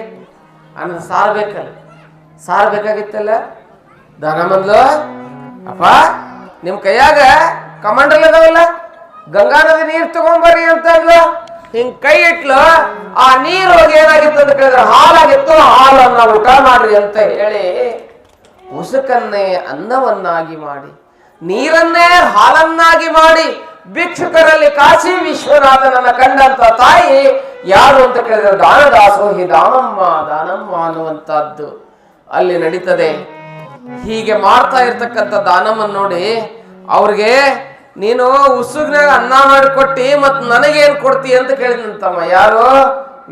ಅನ್ನ ಸಾರು ಬೇಕಾಗಿತ್ತಲ್ಲ. ದಾನ ಬಂದ್ಲು, ಅಪ್ಪ ನಿಮ್ ಕೈಯಾಗ ಕಮಾಂಡಲ್ ಅದಾವಲ್ಲ, ಗಂಗಾ ನದಿ ನೀರ್ ತಗೊಂಬರ್ರಿ ಅಂತಂದ್ಲು. ಹಿಂಗ್ ಕೈ ಇಟ್ಲು. ಆ ನೀರು ಹೋಗಿ ಏನಾಗಿತ್ತು ಅಂತ ಕೇಳಿದ್ರೆ ಹಾಲಾಗಿತ್ತು. ಹಾಲನ್ನ ಊಟ ಮಾಡ್ರಿ ಅಂತ ಹೇಳಿ ಉಸುಕನ್ನೇ ಅನ್ನವನ್ನಾಗಿ ಮಾಡಿ, ನೀರನ್ನೇ ಹಾಲನ್ನಾಗಿ ಮಾಡಿ ಭಿಕ್ಷುಕರಲ್ಲಿ ಕಾಶಿ ವಿಶ್ವನಾಥನನ್ನ ಕಂಡಂತ ತಾಯಿ ಯಾರು ಅಂತ ಕೇಳಿದ್ರೆ ದಾನದಾಸೋಹಿ ದಾನಮ್ಮ ಅನ್ನುವಂತಹದ್ದು ಅಲ್ಲಿ ನಡೀತದೆ. ಹೀಗೆ ಮಾಡ್ತಾ ಇರ್ತಕ್ಕಂಥ ದಾನಮ್ಮನ್ ನೋಡಿ ಅವ್ರಿಗೆ ನೀನು ಉಸುಗ್ನಾಗ ಅನ್ನ ಮಾಡಿಕೊಟ್ಟಿ ಮತ್ ನನಗೇನ್ ಕೊಡ್ತಿ ಅಂತ ಕೇಳಿದಂತಮ್ಮ. ಯಾರು?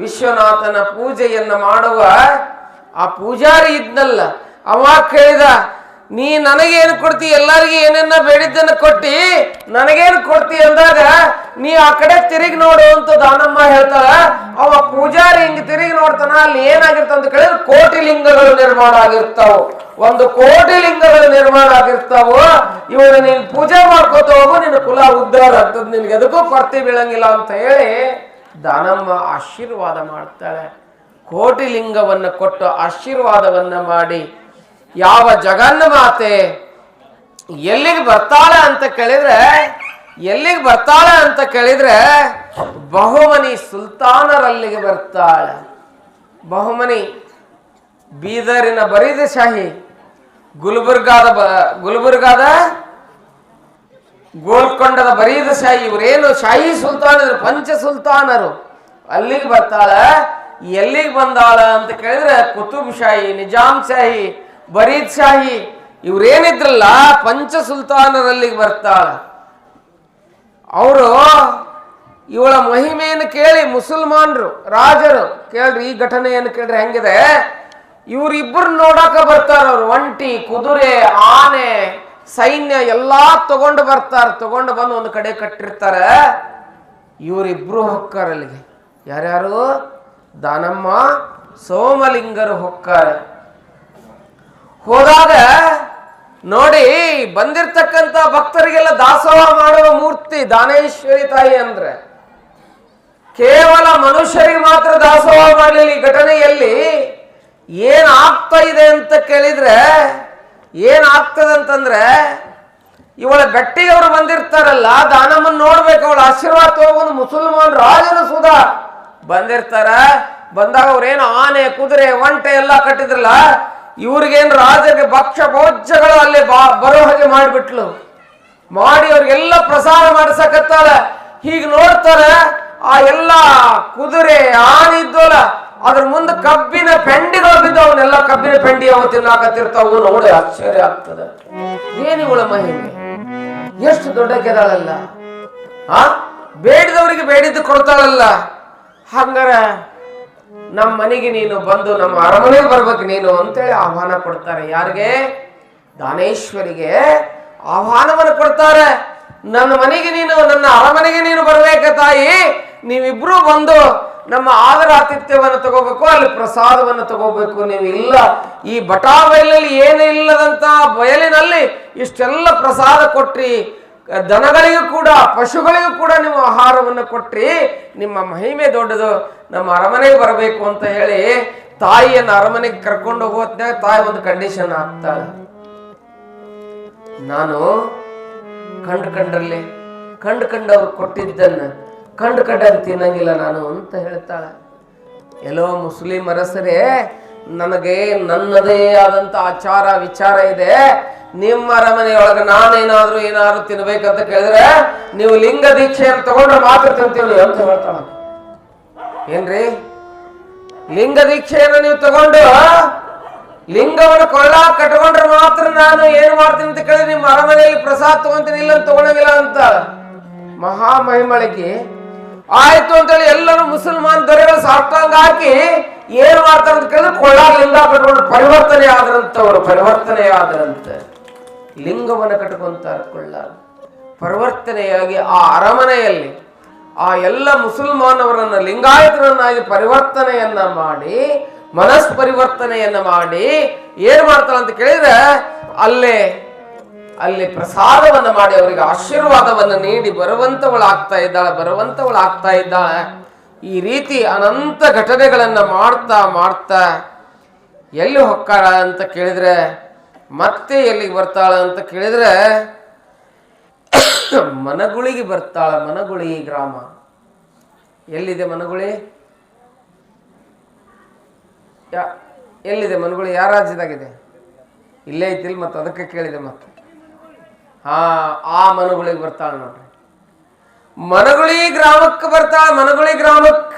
ವಿಶ್ವನಾಥನ ಪೂಜೆಯನ್ನ ಮಾಡುವ ಆ ಪೂಜಾರಿ ಇದ್ನಲ್ಲ, ಅವ ಕೇಳಿದ ನೀ ನನಗೇನು ಕೊಡ್ತಿ, ಎಲ್ಲರಿಗೂ ಏನೇನ ಬೇಡಿದ್ದನ್ನ ಕೊಟ್ಟಿ ನನಗೇನು ಕೊಡ್ತಿ ಅಂದಾಗ ನೀ ಆ ಕಡೆ ತಿರುಗಿ ನೋಡು ಅಂತ ದಾನಮ್ಮ ಹೇಳ್ತಾಳ. ಅವ ಪೂಜಾರಿ ಹಿಂಗ್ ತಿರುಗಿ ನೋಡ್ತಾನ. ಅಲ್ಲಿ ಏನಾಗಿರ್ತಾವ ಅಂತ ಕೇಳಿದ್ರೆ ಕೋಟಿ ಲಿಂಗಗಳು ನಿರ್ಮಾಣ ಆಗಿರ್ತಾವ. 1 ಕೋಟಿ ಲಿಂಗಗಳು ನಿರ್ಮಾಣ ಆಗಿರ್ತಾವ. ಇವರು ನೀನ್ ಪೂಜೆ ಮಾಡ್ಕೋತ ಹೋಗು, ನಿನ್ನ ಕುಲ ಉದ್ಧಾರ ಆಗ್ತದ, ನಿನ್ಗೆ ಎದಕ್ಕೂ ಕೊರತೆ ಬೀಳಂಗಿಲ್ಲ ಅಂತ ಹೇಳಿ ದಾನಮ್ಮ ಆಶೀರ್ವಾದ ಮಾಡ್ತಾಳೆ. ಕೋಟಿ ಲಿಂಗವನ್ನ ಕೊಟ್ಟು ಆಶೀರ್ವಾದವನ್ನ ಮಾಡಿ ಯಾವ ಜಗನ್ನ ಮಾತೆ ಎಲ್ಲಿಗೆ ಬರ್ತಾಳೆ ಅಂತ ಕೇಳಿದ್ರೆ ಬಹುಮನಿ ಸುಲ್ತಾನರಲ್ಲಿಗೆ ಬರ್ತಾಳೆ. ಬಹುಮನಿ ಬೀದರಿನ ಬರೀದ ಶಾಹಿ, ಗುಲ್ಬರ್ಗಾದ ಗೋಲ್ಕೊಂಡದ ಬರೀದ ಶಾಹಿ, ಇವರೇನು ಶಾಹಿ ಸುಲ್ತಾನರು, ಪಂಚ ಸುಲ್ತಾನರು ಅಲ್ಲಿಗೆ ಬರ್ತಾಳ. ಎಲ್ಲಿಗೆ ಬಂದಾಳ ಅಂತ ಕೇಳಿದ್ರೆ ಕುತುಬ್ ಶಾಹಿ, ನಿಜಾಮ್ ಶಾಹಿ, ಬರೀದ್ ಶಾಹಿ ಇವ್ರೇನಿದ್ರಲ್ಲ ಪಂಚ ಸುಲ್ತಾನರಲ್ಲಿಗೆ ಬರ್ತಾಳ. ಅವರು ಇವಳ ಮಹಿಮೆಯನ್ನು ಕೇಳಿ ಮುಸಲ್ಮಾನರು ರಾಜರು ಕೇಳ್ರಿ, ಈ ಘಟನೆಯನ್ನು ಕೇಳ್ರಿ ಹೆಂಗಿದೆ. ಇವ್ರಿಬ್ಬರು ನೋಡಾಕ ಬರ್ತಾರ. ಅವ್ರು ಒಂಟಿ, ಕುದುರೆ, ಆನೆ, ಸೈನ್ಯ ಎಲ್ಲಾ ತಗೊಂಡು ಬರ್ತಾರ. ತಗೊಂಡು ಬಂದು ಒಂದು ಕಡೆ ಕಟ್ಟಿರ್ತಾರ. ಇವರಿಬ್ರು ಹೊಕ್ಕಾರ ಅಲ್ಲಿಗೆ. ಯಾರ್ಯಾರು? ದಾನಮ್ಮ, ಸೋಮಲಿಂಗರು ಹೊಕ್ಕಾರ. ಹೋದಾಗ ನೋಡಿ, ಬಂದಿರ್ತಕ್ಕಂಥ ಭಕ್ತರಿಗೆಲ್ಲ ದಾಸೋಹ ಮಾಡುವ ಮೂರ್ತಿ ದಾನೇಶ್ವರಿ ತಾಯಿ ಅಂದ್ರೆ ಕೇವಲ ಮನುಷ್ಯರಿಗೆ ಮಾತ್ರ ದಾಸೋಹ ಮಾಡಲಿಲ್ಲ. ಈ ಘಟನೆಯಲ್ಲಿ ಏನ್ ಆಗ್ತಾ ಇದೆ ಅಂತ ಕೇಳಿದ್ರೆ ಏನಾಗ್ತದಂತಂದ್ರೆ, ಇವಳ ಬೆಟ್ಟಿಯವರು ಬಂದಿರ್ತಾರಲ್ಲ, ದಾನಮ್ಮನ್ ನೋಡ್ಬೇಕು, ಅವಳ ಆಶೀರ್ವಾದ ತಗೊಂಡು ಮುಸಲ್ಮಾನ್ ರಾಜರು ಸುಧಾ ಬಂದಿರ್ತಾರ. ಬಂದಾಗ ಅವ್ರೇನು ಆನೆ ಕುದುರೆ ಒಂಟೆ ಎಲ್ಲ ಕಟ್ಟಿದ್ರಲ್ಲ, ಇವ್ರಿಗೇನು ರಾಜರಿಗೆ ಭಕ್ಷ್ಯ ಭೋಜ್ಯಗಳು ಅಲ್ಲಿ ಬರೋ ಹಾಗೆ ಮಾಡಿಬಿಟ್ಲು. ಮಾಡಿ ಅವ್ರಿಗೆಲ್ಲ ಪ್ರಸಾದ ಮಾಡಿಸಕತ್ತಾಳ. ಹೀಗೆ ನೋಡ್ತಾರೆ, ಆ ಎಲ್ಲ ಕುದುರೆ ಆನೆ ಇದ್ದೋಲ್ಲ, ಅದ್ರ ಮುಂದೆ ಕಬ್ಬಿನ ಪೆಂಡಿಗಳು ಬಿದ್ದವನ್ನೆಲ್ಲ ಕಬ್ಬಿನ ಪೆಂಡಿ ಅವು ತಿನ್ನಾಕತ್ತಿರ್ತಾವು. ನೋಡಿ ಆಶ್ಚರ್ಯ ಆಗ್ತದೆ, ಏನಿವಳ ಮಹಿಮೆ, ಎಷ್ಟು ದೊಡ್ಡ ಕೆದಾಳಲ್ಲ. ಬೇಡಿದವರಿಗೆ ಬೇಡಿದ್ದು ಕೊಡ್ತಾಳಲ್ಲ. ಹಂಗಾರ ನಮ್ಮ ಮನೆಗೆ ನೀನು ಬಂದು ನಮ್ಮ ಅರಮನೆಗೆ ಬರ್ಬೇಕು ನೀನು ಅಂತೇಳಿ ಆಹ್ವಾನ ಕೊಡ್ತಾರೆ. ಯಾರಿಗೆ? ದಾನೇಶ್ವರಿಗೆ ಆಹ್ವಾನವನ್ನು ಕೊಡ್ತಾರೆ. ನನ್ನ ಮನೆಗೆ ನೀನು, ನನ್ನ ಅರಮನೆಗೆ ನೀನು ಬರ್ಬೇಕ ತಾಯಿ, ನೀವಿಬ್ರು ಬಂದು ನಮ್ಮ ಆದರ ಆತಿಥ್ಯವನ್ನು ತಗೋಬೇಕು, ಅಲ್ಲಿ ಪ್ರಸಾದವನ್ನು ತಗೋಬೇಕು. ನೀವು ಇಲ್ಲ, ಈ ಬಟಾ ಬಯಲಲ್ಲಿ ಏನೂ ಇಲ್ಲದಂತ ಬಯಲಿನಲ್ಲಿ ಇಷ್ಟೆಲ್ಲ ಪ್ರಸಾದ ಕೊಟ್ರಿ, ದನಗಳಿಗೂ ಕೂಡ ಪಶುಗಳಿಗೂ ಕೂಡ ನೀವು ಆಹಾರವನ್ನು ಕೊಟ್ರಿ, ನಿಮ್ಮ ಮಹಿಮೆ ದೊಡ್ಡದು, ನಮ್ಮ ಅರಮನೆಗೆ ಬರಬೇಕು ಅಂತ ಹೇಳಿ ತಾಯಿಯನ್ನು ಅರಮನೆಗೆ ಕರ್ಕೊಂಡು ಹೋಗೋತ್ನಾಗ ತಾಯಿ ಒಂದು ಕಂಡೀಷನ್ ಹಾಕ್ತಾಳೆ. ನಾನು ಕಂಡವ್ರು ಕೊಟ್ಟಿದ್ದನ್ನ ಕಂಡವ್ರು ತಿನ್ನಂಗಿಲ್ಲ ನಾನು ಅಂತ ಹೇಳ್ತಾಳೆ. ಎಲ್ಲೋ ಮುಸ್ಲಿಂ ಅರಸರೇ, ನನಗೆ ನನ್ನದೇ ಆದಂತ ಆಚಾರ ವಿಚಾರ ಇದೆ. ನಿಮ್ಮ ಅರಮನೆಯೊಳಗೆ ನಾನೇನಾದ್ರೂ ಏನಾದ್ರು ತಿನ್ಬೇಕಂತ ಕೇಳಿದ್ರೆ ನೀವು ಲಿಂಗ ದೀಕ್ಷೆಯನ್ನು ತಗೊಂಡ್ರೆ ಮಾತ್ರ ತಿಂತೀವಿ ಅಂತ ಹೇಳ್ತಾಳ. ಏನ್ರಿ, ಲಿಂಗ ದೀಕ್ಷೆಯನ್ನು ನೀವು ತಗೊಂಡು ಲಿಂಗವನ್ನು ಕಟ್ಕೊಂಡ್ರೆ ಮಾತ್ರ ನಾನು ಏನ್ ಮಾಡ್ತೀನಿ ಅಂತ ಕೇಳಿದ್ರೆ ನಿಮ್ಮ ಅರಮನೆಯಲ್ಲಿ ಪ್ರಸಾದ ತಗೊಂತೀನಿ, ಇಲ್ಲ ತಗೊಳಂಗಿಲ್ಲ ಅಂತ ಮಹಾಮಹಿಮಳಿಗೆ ಆಯ್ತು ಅಂತೇಳಿ ಎಲ್ಲರೂ ಮುಸಲ್ಮಾನ್ ದೊರೆಗಳು ಸಾಷ್ಟಾಂಗ ಹಾಕಿ ಏನ್ ಮಾಡ್ತಾರೆ ಅಂತ ಕೇಳಿದ್ರೆ ಲಿಂಗ ಕಟ್ಕೊಂಡು ಪರಿವರ್ತನೆ ಆದ್ರಂತೆ ಲಿಂಗವನ್ನು ಕಟ್ಕೊಂತಾರೆ. ಪರಿವರ್ತನೆಯಾಗಿ ಆ ಅರಮನೆಯಲ್ಲಿ ಆ ಎಲ್ಲ ಮುಸಲ್ಮಾನವರನ್ನ ಲಿಂಗಾಯತರನ್ನಾಗಿ ಪರಿವರ್ತನೆಯನ್ನ ಮಾಡಿ, ಮನಸ್ಪರಿವರ್ತನೆಯನ್ನ ಮಾಡಿ ಏನ್ ಮಾಡ್ತಾಳೆ ಅಂತ ಕೇಳಿದ್ರೆ ಅಲ್ಲಿ ಪ್ರಸಾದವನ್ನ ಮಾಡಿ ಅವರಿಗೆ ಆಶೀರ್ವಾದವನ್ನ ನೀಡಿ ಬರುವಂತವಳಾಗ್ತಾ ಇದ್ದಾಳೆ. ಈ ರೀತಿ ಅನಂತ ಘಟನೆಗಳನ್ನ ಮಾಡ್ತಾ ಎಲ್ಲಿ ಹೊಕ್ಕಾಳ ಅಂತ ಕೇಳಿದ್ರೆ, ಮತ್ತೆ ಎಲ್ಲಿಗೆ ಬರ್ತಾಳ ಅಂತ ಕೇಳಿದ್ರೆ ಮನಗುಳಿಗೆ ಬರ್ತಾಳ. ಮನಗುಳಿ ಗ್ರಾಮ ಎಲ್ಲಿದೆ? ಮನಗುಳಿ ಎಲ್ಲಿದೆ? ಮನಗುಳಿ ಯಾವ ರಾಜ್ಯದಾಗಿದೆ? ಇಲ್ಲೇ ಐತಿಲ್, ಮತ್ತೆ ಅದಕ್ಕೆ ಕೇಳಿದೆ. ಮತ್ತೆ ಆ ಮನಗುಳಿಗೆ ಬರ್ತಾಳ ನೋಡ್ರಿ. ಮನಗುಳಿ ಗ್ರಾಮಕ್ಕೆ ಬರ್ತಾಳ.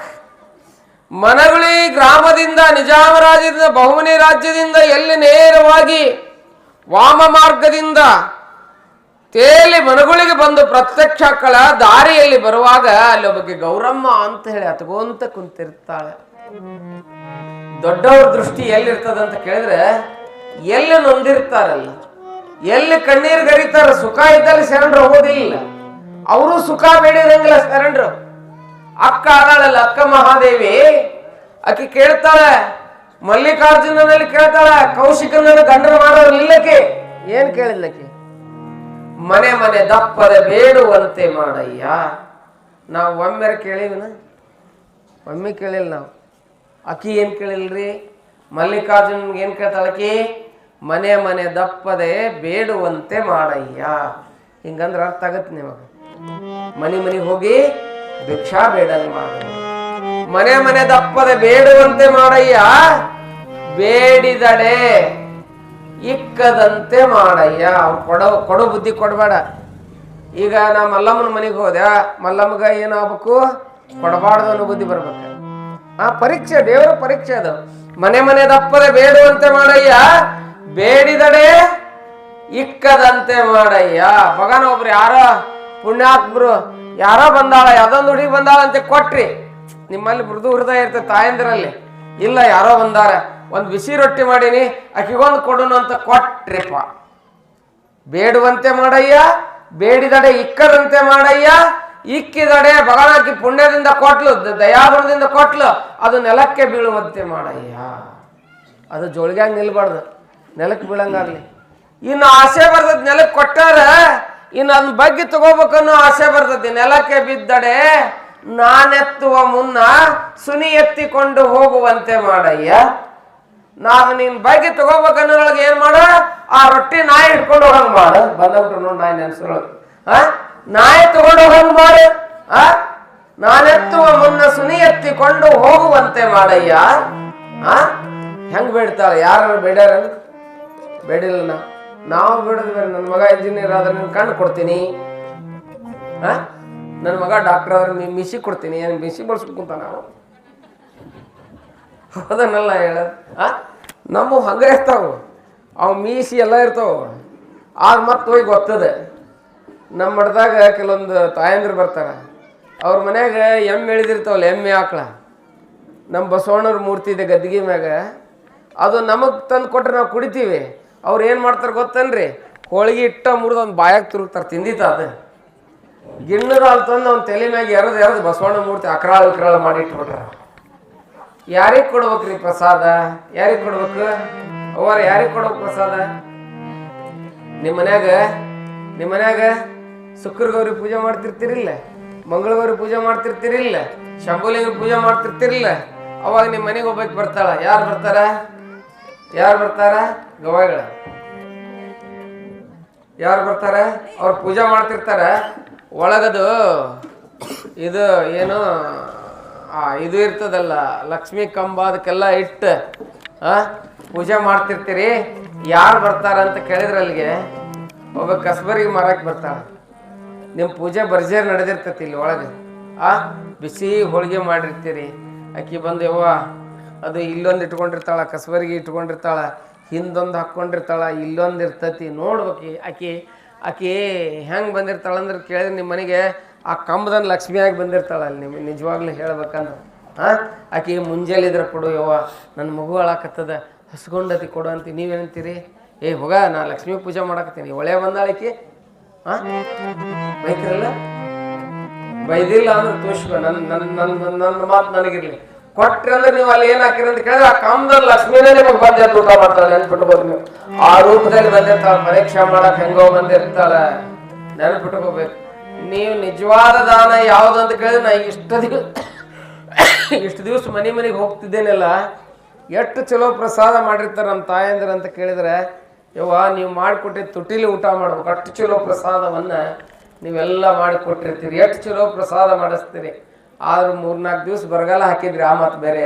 ಮನಗುಳಿ ಗ್ರಾಮದಿಂದ ನಿಜಾಮ ರಾಜ್ಯದಿಂದ ಬಹುಮನಿ ರಾಜ್ಯದಿಂದ ಎಲ್ಲಿ ನೇರವಾಗಿ ವಾಮ ಮಾರ್ಗದಿಂದ ತೇಲಿ ಮನಗುಳಿಗೆ ಬಂದು ಪ್ರತ್ಯಕ್ಷ ಕಳ ದಾರಿಯಲ್ಲಿ ಬರುವಾಗ ಅಲ್ಲಿ ಒಬ್ಬಕ್ಕೆ ಗೌರಮ್ಮ ಅಂತ ಹೇಳಿ ಹತ್ಕೊಂತ ಕುಂತಿರ್ತಾಳೆ. ದೊಡ್ಡವ್ರ ದೃಷ್ಟಿ ಎಲ್ಲಿರ್ತದಂತ ಕೇಳಿದ್ರೆ, ಎಲ್ಲಿ ನೊಂದಿರ್ತಾರಲ್ಲ, ಎಲ್ಲಿ ಕಣ್ಣೀರು ಗರಿತಾರ, ಸುಖ ಇದ್ದಲ್ಲಿ ಶರಣರು ಹೋಗೋದಿಲ್ಲ. ಅವರು ಸುಖ ಬೇಡಿರಂಗಿಲ್ಲ ಶರಣರು. ಅಕ್ಕ ಆದಾಳಲ್ಲ, ಅಕ್ಕ ಮಹಾದೇವಿ, ಆಕೆ ಕೇಳ್ತಾಳೆ, ಮಲ್ಲಿಕಾರ್ಜುನಲ್ಲಿ ಕೇಳ್ತಾಳೆ, ಕೌಶಿಕನನ್ನು ಗಂಡನ ಮಾಡೋರು ಇಲ್ಲಕ್ಕೆ. ಏನ್ ಕೇಳಿಲ್ಲಕ್ಕೆ? ಮನೆ ದಪ್ಪದ ಬೇಡುವಂತೆ ಮಾಡಯ್ಯ. ನಾವು ಒಮ್ಮೆ ಕೇಳಿವಿನ? ಒಮ್ಮೆ ಕೇಳಿಲ್ಲ ನಾವು. ಅಕ್ಕಿ ಏನ್ ಕೇಳಿಲ್ರಿ? ಮಲ್ಲಿಕಾರ್ಜುನ್ ಏನ್ ಕೇಳ್ತಾಳಕಿ? ಮನೆ ದಪ್ಪದೆ ಬೇಡುವಂತೆ ಮಾಡಯ್ಯ. ಹಿಂಗಂದ್ರೆ ಅರ್ಥ ಆಗತ್ತೆ ನಿಮಗೆ. ಮನೆಗೆ ಹೋಗಿ ಭಿಕ್ಷಾ ಬೇಡಂಗ್ ಮಾಡ. ಮನೆ ದಪ್ಪದೆ ಬೇಡುವಂತೆ ಮಾಡಯ್ಯ, ಬೇಡಿದಡೆ ಇಕ್ಕದಂತೆ ಮಾಡಯ್ಯ. ಕೊಡೋ ಬುದ್ಧಿ ಕೊಡಬೇಡ. ಈಗ ನಾ ಮಲ್ಲಮ್ಮನ ಮನೆಗೆ ಹೋದೆ, ಮಲ್ಲಮ್ಮಗ ಏನಾಗಬೇಕು? ಕೊಡಬಾರ್ದು ಅನ್ನೋ ಬುದ್ಧಿ ಬರ್ಬೇಕು. ಪರೀಕ್ಷೆ, ದೇವರ ಪರೀಕ್ಷೆ ಅದು. ಮನೆ ದಪ್ಪದೆ ಬೇಡುವಂತೆ ಮಾಡಯ್ಯ, ಬೇಡಿದಡೆ ಇಕ್ಕದಂತೆ ಮಾಡಯ್ಯ. ಮಗನ ಒಬ್ರು ಯಾರೋ ಪುಣ್ಯಾತ್ಮರು ಯಾರೋ ಬಂದಾಳ, ಯಾವ್ದೊಂದು ಹುಡುಗಿ ಬಂದಾಳ ಅಂತ ಕೊಟ್ರಿ. ನಿಮ್ಮಲ್ಲಿ ಮೃದು ಹೃದಯ ಇರ್ತದೆ ತಾಯಂದಿರಲ್ಲಿ. ಇಲ್ಲ, ಯಾರೋ ಬಂದಾರ, ಒಂದು ಬಿಸಿ ರೊಟ್ಟಿ ಮಾಡೀನಿ, ಅಕ್ಕಿಗೊಂದು ಕೊಡೋನು ಅಂತ ಕೊಟ್ರಿಪ್ಪ. ಬೇಡುವಂತೆ ಮಾಡಯ್ಯ, ಬೇಡಿದಡೆ ಇಕ್ಕದಂತೆ ಮಾಡಯ್ಯ. ಇಕ್ಕಿದಡೆ ಭಗವಾನಕ್ಕೆ ಪುಣ್ಯದಿಂದ ಕೊಟ್ಲು, ದಯಾಗುಣದಿಂದ ಕೊಟ್ಲು, ಅದು ನೆಲಕ್ಕೆ ಬೀಳುವಂತೆ ಮಾಡಯ್ಯ. ಅದು ಜೋಳಿಗ್ಯಾಗ ನಿಲ್ಬಾರ್ದು, ನೆಲಕ್ಕೆ ಬೀಳಂಗಾಗ್ಲಿ. ಇನ್ನು ಆಸೆ ಬರ್ತದ ನೆಲಕ್ಕೆ ಕೊಟ್ಟಾರ ಇನ್ನು ಅದನ್ನ ಬಗ್ಗೆ ತಗೋಬೇಕನ್ನೋ ಆಸೆ ಬರ್ತದೆ. ನೆಲಕ್ಕೆ ಬಿದ್ದಡೆ ನಾನೆತ್ತುವ ಮುನ್ನ ಸುನಿ ಎತ್ತಿಕೊಂಡು ಹೋಗುವಂತೆ ಮಾಡಯ್ಯ. ನಾನು ನಿನ್ ಬಗ್ಗೆ ತಗೋಬೇಕನ್ನೋಳಗೆ ಏನ್ ಮಾಡ, ಆ ರೊಟ್ಟಿ ನಾಯಿ ಹಿಡ್ಕೊಂಡು ಹೋಗಂಗ್ ಮಾಡ. ಬಂದ್ಬಿಟ್ರು ನೋಡ್ ನಾಯಿ ನೆನ್ಸ್ರೊಳಗೆ ನಾಯಿ ತಗೊಂಡು ಹೋಗಂಗ್ ಮಾಡು. ನಾನೆತ್ತುವ ಮುನ್ನ ಸುನಿ ಎತ್ತಿಕೊಂಡು ಹೋಗುವಂತೆ ಮಾಡಯ್ಯ. ಹೆಂಗ್ ಬೇಡ್ತಾರ? ಯಾರು ಬೇಡ್ಯಾರ? ಬೇಡಿಲ್ಲ. ನಾವು ಬಿಡೋದು ಬೇರೆ. ನನ್ನ ಮಗ ಇಂಜಿನಿಯರ್ ಆದ್ರೆ ನಿನ್ ಕಣ್ಣು ಕೊಡ್ತೀನಿ, ನನ್ನ ಮಗ ಡಾಕ್ಟರ್ ಆದ್ರೆ ನೀನ್ ಮಿಸಿ ಕೊಡ್ತೀನಿ. ಏನ್ ಮಿಸಿ ಬಳಸ್ಕೊಂತ ನಾವು ಅದನ್ನೆಲ್ಲ ಹೇಳೋದು. ನಮ್ಮ ಹಂಗ ಇರ್ತಾವ, ಅವ್ ಮೀಸಿ ಎಲ್ಲ ಇರ್ತಾವ. ಆಗ ಮತ್ತೆ ಹೋಗಿ ಗೊತ್ತದೆ. ನಮ್ಮ ಮಠದಾಗ ಕೆಲವೊಂದು ತಾಯಂದ್ರು ಬರ್ತಾರ, ಅವ್ರ ಮನ್ಯಾಗ ಎಮ್ಮೆ ಎಳಿದಿರ್ತಾವಲ್ಲ, ಎಮ್ಮೆ ಆಕಳ. ನಮ್ಮ ಬಸವಣ್ಣವ್ರ ಮೂರ್ತಿ ಇದೆ ಗದ್ದಿಗೆ ಮ್ಯಾಗ, ಅದು ನಮಗೆ ತಂದು ಕೊಟ್ರೆ ನಾವು ಕುಡಿತೀವಿ. ಅವ್ರು ಏನು ಮಾಡ್ತಾರೆ ಗೊತ್ತನ್ರಿ, ಹೋಳಿಗೆ ಇಟ್ಟ ಮುರಿದು ಒಂದು ಬಾಯಾಗ ತುರುಕ್ತಾರೆ, ತಿಂದಿತ್ತ ಅದು ಗಿಣ್ಣದ ಅಲ್ಲಿ ತಂದು ಅವ್ನ ತಲೆ ಮ್ಯಾಗ ಎರೆದು ಬಸವಣ್ಣ ಮೂರ್ತಿ ಅಕ್ರಾಳ ವಿಕ್ರಾಳ ಮಾಡಿ ಇಟ್ಬಿಟ್ರ. ಯಾರಿಗೆ ಕೊಡ್ಬೇಕ್ರಿ ಪ್ರಸಾದ? ಯಾರಿಗೆ ಕೊಡ್ಬೇಕು? ಅವರ ಯಾರಿಗೆ ಕೊಡ್ಬೇಕು ಪ್ರಸಾದ? ನಿಮ್ಮ ಮನ್ಯಾಗ ಶುಕ್ರ ಗೌರಿ ಪೂಜೆ ಮಾಡ್ತಿರ್ತಿರಿಲ್ಲ, ಮಂಗಳ ಗೌರಿ ಪೂಜೆ ಮಾಡ್ತಿರ್ತಿರಿಲ್ಲ, ಶಂಭುಲಿಂಗ ಪೂಜೆ ಮಾಡ್ತಿರ್ತಿರಿಲ್ಲ. ಅವಾಗ ನಿಮ್ಮ ಮನೆಗೆ ಹೋಗ್ಬೇಕು ಬರ್ತಾಳ. ಯಾರು ಬರ್ತಾರ? ಗವಾಯಿಗಳ. ಯಾರು ಬರ್ತಾರ? ಅವ್ರು ಪೂಜೆ ಮಾಡ್ತಿರ್ತಾರ. ಒಳಗದು ಇದು ಏನು ಇದು ಇರ್ತದಲ್ಲ, ಲಕ್ಷ್ಮೀ ಕಂಬ, ಅದಕ್ಕೆಲ್ಲ ಇಟ್ಟು ಪೂಜೆ ಮಾಡ್ತಿರ್ತೀರಿ. ಯಾರು ಬರ್ತಾರ ಅಂತ ಕೇಳಿದ್ರೆ ಅಲ್ಲಿಗೆ ಒಬ್ಬ ಕಸ್ಬರಿಗೆ ಮಾರಕ್ಕೆ ಬರ್ತಾಳ. ನಿಮ್ಮ ಪೂಜೆ ಬರ್ಜೇರ್ ನಡೆದಿರ್ತೈತಿ ಇಲ್ಲಿ ಒಳಗೆ. ಬಿಸಿ ಹೋಳಿಗೆ ಮಾಡಿರ್ತೀರಿ. ಆಕಿ ಬಂದು ಯವ್ವ ಅದು ಇಲ್ಲೊಂದು ಇಟ್ಕೊಂಡಿರ್ತಾಳ, ಕಸ್ಬರಿಗೆ ಇಟ್ಕೊಂಡಿರ್ತಾಳ, ಹಿಂದೊಂದು ಹಾಕ್ಕೊಂಡಿರ್ತಾಳ, ಇಲ್ಲೊಂದು ಇರ್ತೈತಿ. ನೋಡ್ಬೇಕು ಆಕಿ ಹೆಂಗೆ ಬಂದಿರ್ತಾಳಂದ್ರೆ ಕೇಳಿದ್ರೆ ನಿಮ್ಮ ಮನೆಗೆ ಆ ಕಂಬದನ್ನು ಲಕ್ಷ್ಮಿಯಾಗಿ ಬಂದಿರ್ತಾಳ. ಅಲ್ಲಿ ನಿಮಗೆ ನಿಜವಾಗ್ಲೂ ಹೇಳ್ಬೇಕಂದ್ರೆ ಆಕಿ ಮುಂಜಾನೆ ಇದ್ರೆ ಕೊಡು ಯವ್ವ, ನನ್ನ ಮಗು ಅಳಾಕತ್ತದ, ಹಸ್ಕೊಂಡತಿ ಕೊಡು ಅಂತ. ನೀವೇನಂತೀರಿ? ಹೋಗ, ನಾ ಲಕ್ಷ್ಮೀ ಪೂಜೆ ಮಾಡಕತ್ತೀನಿ. ಒಳ್ಳೆ ಬಂದಾಳಕಿ ಬೈತಿರಲ್ಲ? ಬೈದಿಲ್ಲ ಅಂದ್ರೆ ತೋರ್ಸ್ಕೊ. ನನ್ನ ಮಾತು ನನಗಿರ್ಲಿ. ಕೊಟ್ರಿ ಅಂದ್ರೆ ನೀವು ಅಲ್ಲಿ ಏನ್ ಹಾಕಿರಿ ಅಂತ ಕೇಳಿದ್ರೆ ಆ ಕಾಮದಲ್ಲಿ ಲಕ್ಷ್ಮೀನೇ ನಿಮಗೆ ಬಂದ ಊಟ ಮಾಡ್ತಾಳೆ. ನೆನ್ಪಿಟ್ಕೋಬೇಕು ನೀವು. ಆ ರೂಪದಲ್ಲಿ ಬಂದಿರ್ತಾಳ, ಪರೀಕ್ಷೆ ಮಾಡಕ್ ಹೆಂಗೋ ಬಂದಿರ್ತಾಳ. ನೆನ್ಪಿಟ್ಕೋಬೇಕು. ನೀವು ನಿಜವಾದ ದಾನ ಯಾವ್ದು ಅಂತ ಕೇಳಿದ್ರೆ ನಾ ಇಷ್ಟು ದಿವಸ ಮನೆಗೆ ಹೋಗ್ತಿದ್ದೇನೆಲ್ಲ, ಎಷ್ಟು ಚಲೋ ಪ್ರಸಾದ ಮಾಡಿರ್ತಾರ ನಮ್ಮ ತಾಯಂದ್ರ ಅಂತ ಕೇಳಿದ್ರೆ, ಯವ್ವ ನೀವು ಮಾಡಿಕೊಟ್ಟಿದ್ದು ತುಟಿಲಿ ಊಟ ಮಾಡ್ಬೇಕು. ಅಷ್ಟು ಚಲೋ ಪ್ರಸಾದವನ್ನ ನೀವೆಲ್ಲ ಮಾಡಿಕೊಟ್ಟಿರ್ತೀರಿ. ಎಷ್ಟು ಚಲೋ ಪ್ರಸಾದ ಮಾಡಿಸ್ತೀರಿ. ಆದ್ರೂ 3-4 ದಿವಸ ಬರಗಾಲ ಹಾಕಿದ್ರಿ. ಆ ಮಾತು ಬೇರೆ.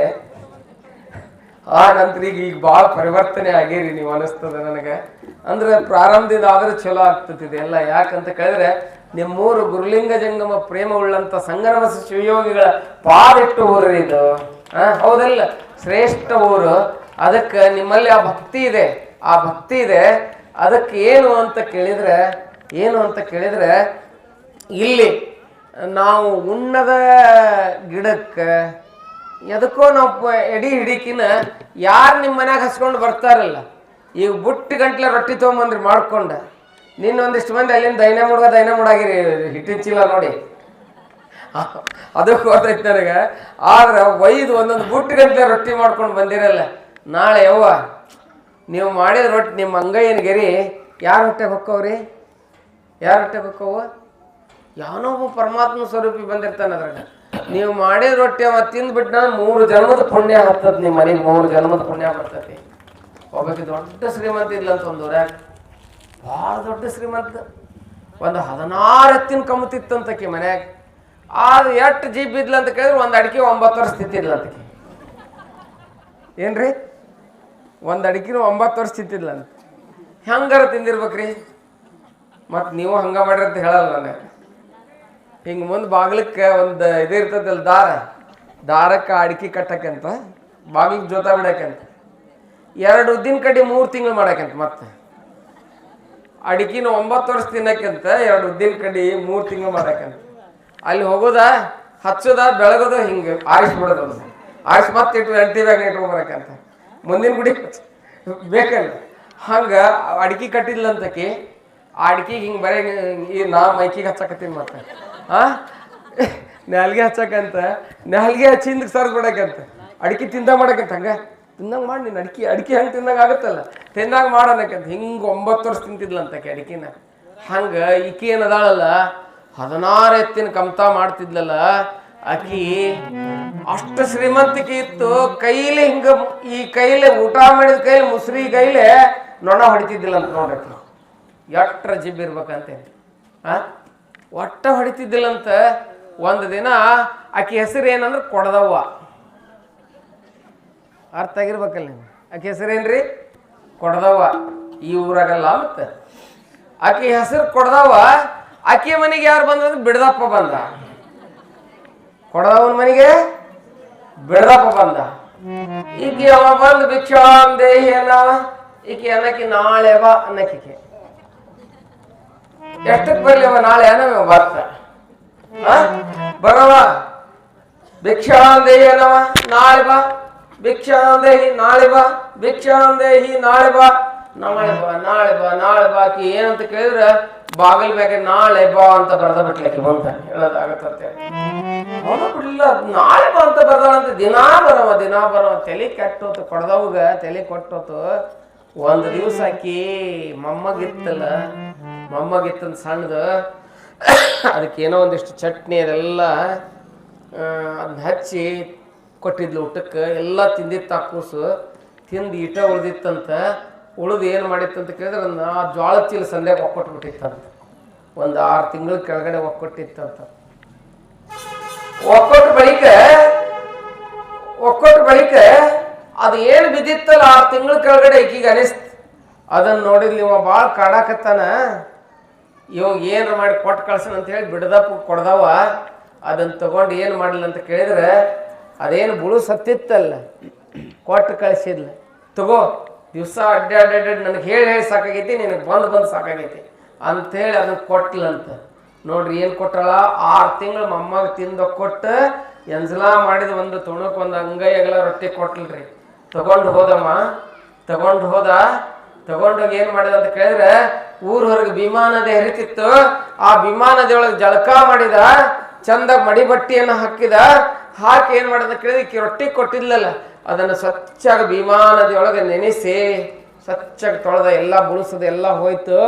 ಆ ನಂತರ ಈಗ ಭಾಳ ಪರಿವರ್ತನೆ ಆಗಿರಿ ನೀವು ಅನಿಸ್ತದೆ ನನಗೆ. ಅಂದ್ರೆ ಪ್ರಾರಂಭದಿಂದ ಆದ್ರೆ ಚಲೋ ಆಗ್ತತಿದೆ ಎಲ್ಲ. ಯಾಕಂತ ಕೇಳಿದ್ರೆ ನಿಮ್ಮ 3 ಗುರುಲಿಂಗ ಜಂಗಮ ಪ್ರೇಮ ಉಳ್ಳಂತ ಸಂಗಮ ಶಿವಯೋಗಿಗಳ ಪಾದಿಟ್ಟು ಊರ್ರಿ ಇದು. ಹೌದಲ್ಲ? ಶ್ರೇಷ್ಠ ಊರು. ಅದಕ್ಕೆ ನಿಮ್ಮಲ್ಲಿ ಆ ಭಕ್ತಿ ಇದೆ. ಅದಕ್ಕೆ ಏನು ಅಂತ ಕೇಳಿದ್ರೆ ಇಲ್ಲಿ ನಾವು ಉಣ್ಣದ ಗಿಡಕ್ಕೆ ಎದಕ್ಕೋ ನಾವು ಎಡಿ ಹಿಡಿಕಿನ ಯಾರು ನಿಮ್ಮ ಮನ್ಯಾಗ ಹಸ್ಕೊಂಡು ಬರ್ತಾರಲ್ಲ, ಈಗ ಬುಟ್ಟಿ ಗಂಟ್ಲೆ ರೊಟ್ಟಿ ತೊಗೊಂಬಂದ್ರಿ ಮಾಡ್ಕೊಂಡ. ಒಂದಿಷ್ಟು ಮಂದಿ ಅಲ್ಲಿಂದ ದೈನ ಮುಡಾಗಿರಿ ಹಿಟ್ಟಿನ ಚೀಲ ನೋಡಿ, ಅದಕ್ಕೆ ಗೊತ್ತೈತಿ ನನಗೆ. ಆದ್ರೆ ಒಯ್ದು ಒಂದೊಂದು ಬುಟ್ಟಿ ಗಂಟ್ಲೆ ರೊಟ್ಟಿ ಮಾಡ್ಕೊಂಡು ಬಂದಿರಲ್ಲ. ನಾಳೆ ಯವ್ವ ನೀವು ಮಾಡಿದ ರೊಟ್ಟಿ ನಿಮ್ಮ ಅಂಗೈಯನ ಗೆರಿ ಯಾರ ಹೊಟ್ಟೆಗೆ ಹೊಕ್ಕವ್ರಿ? ಯಾವನೋ ಒಬ್ಬ ಪರಮಾತ್ಮ ಸ್ವರೂಪಿ ಬಂದಿರ್ತಾನೆ ಅದ್ರಾಗ. ನೀವು ಮಾಡಿದ ರೊಟ್ಟಿ ಅವ ತಿಂದ್ಬಿಟ್ಟು ನಾನು 3 ಜನ್ಮದ ಪುಣ್ಯ ಹತ್ತದ. ನಿಮ್ಮ ಮನೆಗೆ 3 ಜನ್ಮದ ಪುಣ್ಯ ಬರ್ತೈತಿ. ಒಬ್ಬಕ್ಕೆ ದೊಡ್ಡ ಶ್ರೀಮಂತ ಇದ್ಲಂತ ಒಂದು ಊರಾಗ, ಭಾಳ ದೊಡ್ಡ ಶ್ರೀಮಂತ. ಒಂದು 16 ಎತ್ತಿನ ಕಮ್ಮತಿತ್ತಂತಕಿ ಮನ್ಯಾಗ. ಅದು ಎಷ್ಟು ಜೀಪ್ ಇದ್ಲ ಅಂತ ಕೇಳಿದ್ರೆ ಒಂದು ಅಡಿಕೆ 9 ವರ್ಷ ತಿಂತಿದ್ಲಂತಕಿ. ಏನ್ರಿ? ಒಂದು ಅಡಿಕೆನೂ 9 ವರ್ಷ ತಿಂತಿದ್ಲಂತ. ಹೆಂಗಾರ ತಿಂದಿರ್ಬೇಕ್ರಿ. ಮತ್ತು ನೀವು ಹಂಗ ಮಾಡ್ರಿ ಅಂತ ಹೇಳಲ್ಲ ನನಗೆ. ಹಿಂಗೆ ಮುಂದೆ ಬಾಗ್ಲಕ್ಕೆ ಒಂದು ಇದಿರ್ತದಲ್ಲ, ದಾರಕ್ಕೆ ಅಡಿಕೆ ಕಟ್ಟಕ್ಕಂತ, ಬಾಗಿಲಿಗೆ ಜೋತ ಬಿಡಕ್ಕಂತ, 2 ಉದ್ದಿನ ಕಡ್ಡಿ 3 ತಿಂಗಳು ಮಾಡಕ್ಕಂತ, ಮತ್ತೆ ಅಡಿಕೆನ 9 ವರ್ಷ ತಿನ್ನಕ್ಕಂತ 2 ಉದ್ದಿನ ಕಡ್ಡಿ 3 ತಿಂಗಳು ಮಾಡಕ್ಕಂತ. ಅಲ್ಲಿ ಹೋಗೋದ, ಹಚ್ಚೋದ, ಬೆಳಗೋದ, ಹಿಂಗೆ ಆರಿಸ್ಬಿಡೋದು. ಆರಿಸಿ ಮತ್ತೆ ಎಂಟಿ ಬ್ಯಾಗ್ ಇಟ್ಕೊಂಬರಕ್ಕಂತ, ಮುಂದಿನ ಗುಡಿ ಬೇಕಲ್ಲ. ಹಂಗೆ ಅಡಿಕೆ ಕಟ್ಟಿದ್ಲಂತಕಿ. ಆ ಅಡಿಕೆಗೆ ಹಿಂಗೆ ಬರೀ ನಾ ಮೈಕಿಗೆ ಹಚ್ಚಕತ್ತೀನಿ. ಮತ್ತೆ ನಾಲ್ಗೆ ಹಚ್ಚಕಂತ, ನಾಲ್ಗೆ ಹಚ್ಚಿಂದ ಸರ್ದ್ ಬಿಡಕ್ಕಂತ, ಅಡಿಕೆ ತಿಂದ ಮಾಡಕ್ಕಂತ. ಹಂಗ ತಿನ್ನಂಗೆ ಮಾಡಿ ನೀನು ಅಡಿಕೆ ಹಂಗೆ ತಿನ್ನಂಗೆ ಆಗುತ್ತಲ್ಲ, ತಿನ್ನಂಗೆ ಮಾಡೋಣಕ್ಕಂತ ಹಿಂಗೆ 9 ವರ್ಷ ತಿಂತಿದ್ಲಂತಕ್ಕೆ ಅಡಿಕೆನ. ಹಂಗೆ ಈಕಿ ಏನದಾಳಲ್ಲ 16 ಎತ್ತಿನ ಕಮ್ತ ಮಾಡ್ತಿದ್ಲಲ್ಲ ಆಕಿ, ಅಷ್ಟು ಶ್ರೀಮಂತಿಕೆ ಇತ್ತು. ಕೈಲಿ ಹಿಂಗ ಈ ಕೈಲೆ ಊಟ ಮಾಡಿದ ಕೈಲಿ ಮುಸ್ರಿ ಕೈಲೆ ನೊಣ ಹೊಡಿತಿದ್ದಿಲ್ಲ ಅಂತ ನೋಡ್ರಿ. ಎಟ್ರ ಜಿಬ್ ಇರ್ಬೇಕಂತೇಳಿ ಒಟ್ಟ ಹೊಡಿತಿದ್ದಿಲ್ಲಂತ. ಒಂದು ದಿನ ಆಕಿ ಹೆಸರು ಏನಂದ್ರೆ ಕೊಡದವ್ವ. ಅರ್ಥ ಆಗಿರ್ಬೇಕಲ್ಲ ನೀವು. ಆಕಿ ಹೆಸರೇನ್ರಿ? ಕೊಡದವ್ವ. ಈ ಊರಾಗಲ್ಲ ಮತ್ತೆ ಆಕಿ ಹೆಸರು ಕೊಡದವ್ವ. ಆಕಿ ಮನೆಗೆ ಯಾರು ಬಂದ್ರೆ ಬಿಡದಪ್ಪ ಬಂದ. ಕೊಡದವನ ಮನೆಗೆ ಬಿಡದಪ್ಪ ಬಂದ. ಈಕಿ ಅವ ಬಂದು ಭಿಕ್ಷಾಂ ದೇಹಿ ಅನ್ನವ. ಈಕಿ ಅನ್ನಕ್ಕೆ ನಾಳೆ ಬಾ ಅನ್ನಕ್ಕೆ. ಎಷ್ಟಕ್ಕೆ ಬರ್ಲಿ ಅವ ನಾಳೆ ಅನ್ನವ ಬರ್ತ ಬರವ. ಭಿಕ್ಷಾಂ ದೇಹಿ ಅನ್ನವ ನಾಳೆ ಬಾ, ಭಿಕ್ಷಾಂ ದೇಹಿ ನಾಳೆ ಬಾ, ಭಿಕ್ಷಾಂ ದೇಹಿ ನಾಳೆ ಬಾ, ನಾಳೆ ಬಾ ನಾಳೆ ಬಾ ನಾಳೆ ಬಾ. ಆಕಿ ಏನಂತ ಕೇಳಿದ್ರೆ ಬಾಗಿಲ್ ಮ್ಯಾಗೆ ನಾಳೆ ಬಾ ಅಂತ ಬರ್ದ ಬಿಟ್ಲಕ್ಕೆ ಬಂತ ಹೇಳೋದಾಗತ್ತೆ. ಅವನು ಬಿಡ್ಲಿಲ್ಲ, ನಾಳೆ ಬಾ ಅಂತ ಬರ್ದಾಳಂತ. ದಿನಾ ಬರವ ತಲೆ ಕೆಟ್ಟೋತು. ಕೊಡದವ್ಗ ತಲೆ ಕೊಟ್ಟೋತು. ಒಂದು ದಿವಸ ಆಕಿ ಮೊಮ್ಮಗಿತ್ತಂದು ಸಣ್ಣದು. ಅದಕ್ಕೇನೋ ಒಂದಿಷ್ಟು ಚಟ್ನಿ ಅದೆಲ್ಲ ಅದನ್ನ ಹಚ್ಚಿ ಕೊಟ್ಟಿದ್ಲು ಊಟಕ್ಕೆ. ಎಲ್ಲ ತಿಂದಿತ್ತ ಕೂಸು. ತಿಂದು ಈಟ ಉಳ್ದಿತ್ತಂತ. ಉಳಿದು ಏನು ಮಾಡಿತ್ತಂತ ಕೇಳಿದ್ರೆ ಆ ಜ್ವಾಳದ ಚೀಲ ಸಂಧ್ಯಾಗ ಒಕ್ಕೊಟ್ಬಿಟ್ಟಿತ್ತಂತ. ಒಂದು 6 ತಿಂಗಳ ಕೆಳಗಡೆ ಒಕ್ಕೊಟ್ಟಿತ್ತಂತ. ಒಕ್ಕೊಟ್ಟು ಬಳಿಕ ಅದು ಏನು ಬಿದ್ದಿತ್ತಲ್ಲ 6 ತಿಂಗಳ ಕೆಳಗಡೆ ಈಕಿಗೆ ಅನಿಸ್ತು. ಅದನ್ನ ನೋಡಿದ್ಲಿ ಇವ ಭಾಳ ಕಾಡಾಕತ್ತಾನ. ಇವಾಗ ಏನ್ರ ಮಾಡಿ ಕೊಟ್ಟು ಕಳ್ಸಣ ಅಂತ ಹೇಳಿ ಬಿಡದಪ್ಪ ಕೊಡ್ದವ. ಅದನ್ನ ತಗೊಂಡು ಏನು ಮಾಡಲಿಲ್ಲ ಅಂತ ಕೇಳಿದ್ರೆ ಅದೇನು ಬುಳು ಸತ್ತಿತ್ತಲ್ಲ ಕೊಟ್ಟು ಕಳಿಸಿದ್ಲ. ತಗೋ ದಿವಸ ಅಡ್ಡಾಡ್ ನನಗೆ ಹೇಳಿ ಸಾಕಾಗೈತಿ, ನಿನಗೆ ಬಂದು ಸಾಕಾಗೈತಿ ಅಂಥೇಳಿ ಅದನ್ನ ಕೊಟ್ಲಂತ. ನೋಡ್ರಿ ಏನು ಕೊಟ್ಟಳ, 6 ತಿಂಗಳು ಮೊಮ್ಮಗ ತಿಂದು ಕೊಟ್ಟು ಎಂಜಲ ಮಾಡಿದ ಒಂದು ತುಣಕ್ ಒಂದು ಅಂಗೈ ಅಗಲ ರೊಟ್ಟಿ ಕೊಟ್ಲ್ರಿ. ತಗೊಂಡು ಹೋಗಿ ಏನು ಮಾಡಿದ ಅಂತ ಕೇಳಿದ್ರೆ ಊರ್ ಹೊರಗೆ ಭೀಮಾ ನದಿ ಹರಿತಿತ್ತು. ಆ ಭೀಮಾ ನದಿ ಒಳಗೆ ಜಳಕ ಮಾಡಿದ. ಚಂದಾಗ ಮಡಿಬಟ್ಟಿಯನ್ನು ಹಾಕಿ ಏನ್ ಮಾಡಿದ ಕೇಳಿದ್ರೆ ಈಕಿ ರೊಟ್ಟಿ ಕೊಟ್ಟಿದ್ಲಲ್ಲ ಅದನ್ನ ಸ್ವಚ್ಛಾಗಿ ಭೀಮಾ ನದಿ ಒಳಗೆ ನೆನೆಸಿ ಸ್ವಚ್ಛಾಗಿ ತೊಳೆದ. ಎಲ್ಲ ಬುಳಿಸದ ಎಲ್ಲ ಹೋಯ್ತು.